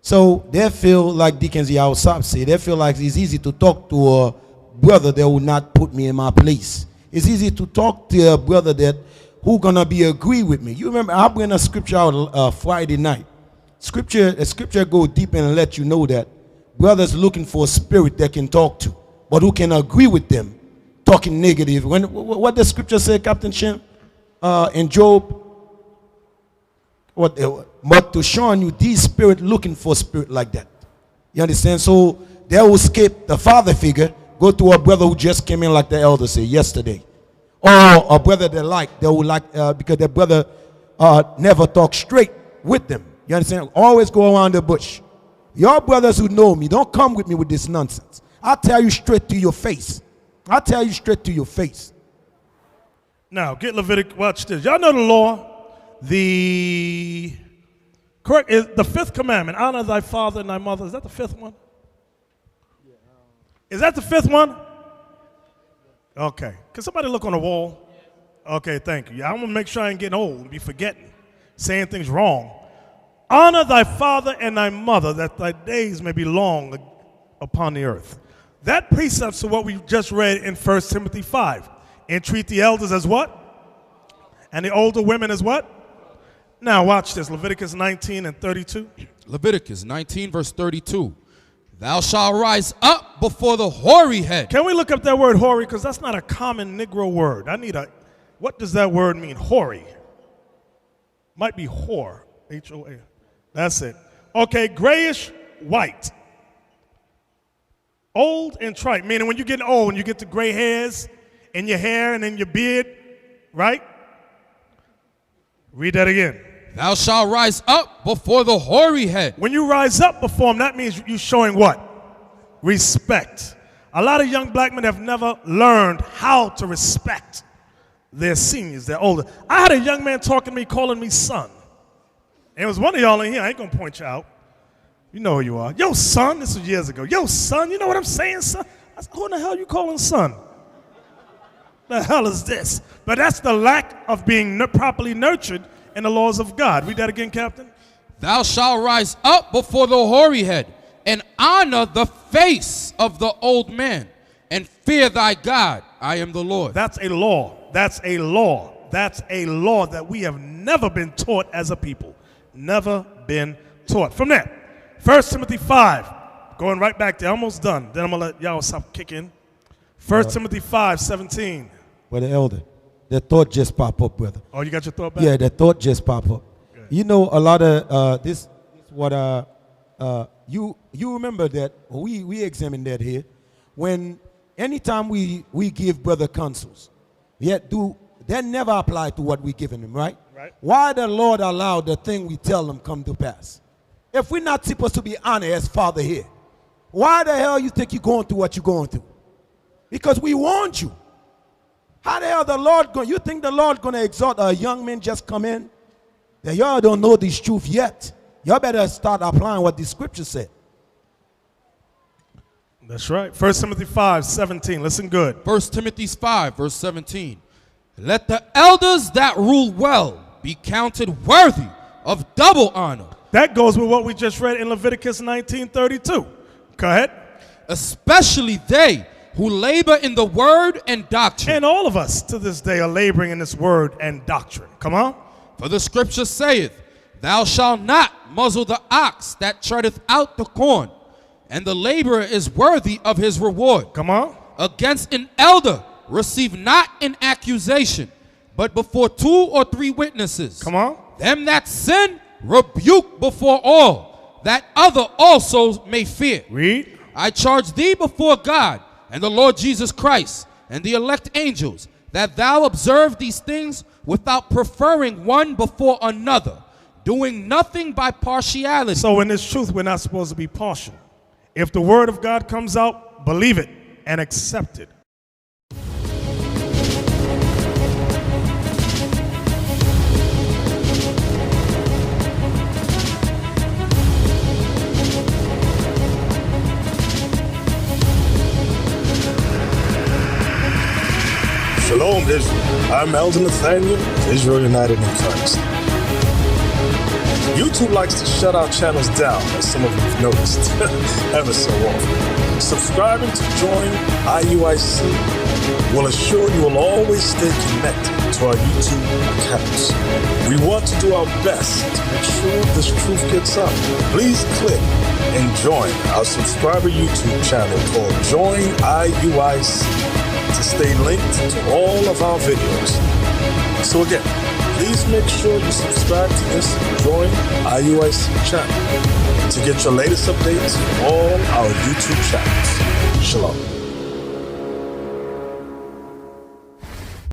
So they feel like Deacon Ziaosab said, they feel like it's easy to talk to a brother that will not put me in my place. It's easy to talk to a brother that who gonna be agree with me. You remember, I bring a scripture out Friday night. The scripture go deep and let you know that brothers looking for a spirit they can talk to, but who can agree with them, talking negative. What the scripture say, Captain Shem, in Job? But to show you these spirit looking for a spirit like that. You understand? So they will skip the father figure, go to a brother who just came in like the elder said yesterday. Or a brother they will like because their brother never talk straight with them. You understand? Always go around the bush. Your brothers who know me, don't come with me with this nonsense. I'll tell you straight to your face. I'll tell you straight to your face. Now, get Leviticus. Watch this. Y'all know the law. The correct is the fifth commandment. Honor thy father and thy mother. Is that the fifth one? Is that the fifth one? Okay. Can somebody look on the wall? Okay, thank you. I'm going to make sure I ain't getting old and be forgetting, saying things wrong. Honor thy father and thy mother, that thy days may be long upon the earth. That precepts to what we just read in 1 Timothy 5. And treat the elders as what? And the older women as what? Now watch this, Leviticus 19 and 32. Leviticus 19 verse 32. Thou shalt rise up before the hoary head. Can we look up that word hoary? Because that's not a common Negro word. What does that word mean, hoary? Might be whore, H-O-A. That's it. Okay, grayish white. Old and trite, meaning when you're getting old and you get the gray hairs in your hair and in your beard, right? Read that again. Thou shalt rise up before the hoary head. When you rise up before him, that means you're showing what? Respect. A lot of young black men have never learned how to respect their seniors, their older. I had a young man talking to me, calling me son. And it was one of y'all in here. I ain't going to point you out. You know who you are. Yo, son. This was years ago. Yo, son. You know what I'm saying, son? I said, who in the hell are you calling son? The hell is this? But that's the lack of being properly nurtured in the laws of God. Read that again, Captain. Thou shalt rise up before the hoary head and honor the face of the old man and fear thy God. I am the Lord. That's a law. That's a law. That's a law that we have never been taught as a people. Never been taught. From there, 1 Timothy 5. Going right back there. Almost done. Then I'm going to let y'all stop kicking. 1 Timothy 5:17. Well, the elder, the thought just pop up, brother. Oh, you got your thought back? Yeah, the thought just pop up. Good. You know, a lot of this what you remember that we examined that here. When anytime we give brother counsels, yet that never apply to what we giving them, right? Right. Why the Lord allow the thing we tell them come to pass? If we're not supposed to be honored as father here, why the hell you think you're going through what you're going through? Because we warned you. How the hell the Lord you think the Lord going to exhort a young man just come in? That y'all don't know this truth yet. Y'all better start applying what the scripture said. That's right. 1 Timothy 5:17. Listen good. 1 Timothy 5 verse 17. Let the elders that rule well be counted worthy of double honor. That goes with what we just read in Leviticus 19:32. Go ahead. Especially they who labor in the word and doctrine. And all of us to this day are laboring in this word and doctrine. Come on. For the scripture saith, Thou shalt not muzzle the ox that treadeth out the corn, and the laborer is worthy of his reward. Come on. Against an elder receive not an accusation, but before 2 or 3 witnesses. Come on. Them that sin, rebuke before all, that other also may fear. Read. I charge thee before God and the Lord Jesus Christ and the elect angels, that thou observe these things without preferring one before another, doing nothing by partiality. So in this truth, we're not supposed to be partial. If the word of God comes out, believe it and accept it. Shalom, Israel. I'm Elder Nathaniel of Israel United in Christ. YouTube likes to shut our channels down, as some of you have noticed, ever so often. Subscribing to join IUIC will assure you will always stay connected to our YouTube accounts. We want to do our best to make sure this truth gets out. Please click and join our subscriber YouTube channel called Join IUIC to stay linked to all of our videos. So again, please make sure you subscribe to this Join IUIC channel to get your latest updates from all our YouTube channels. Shalom.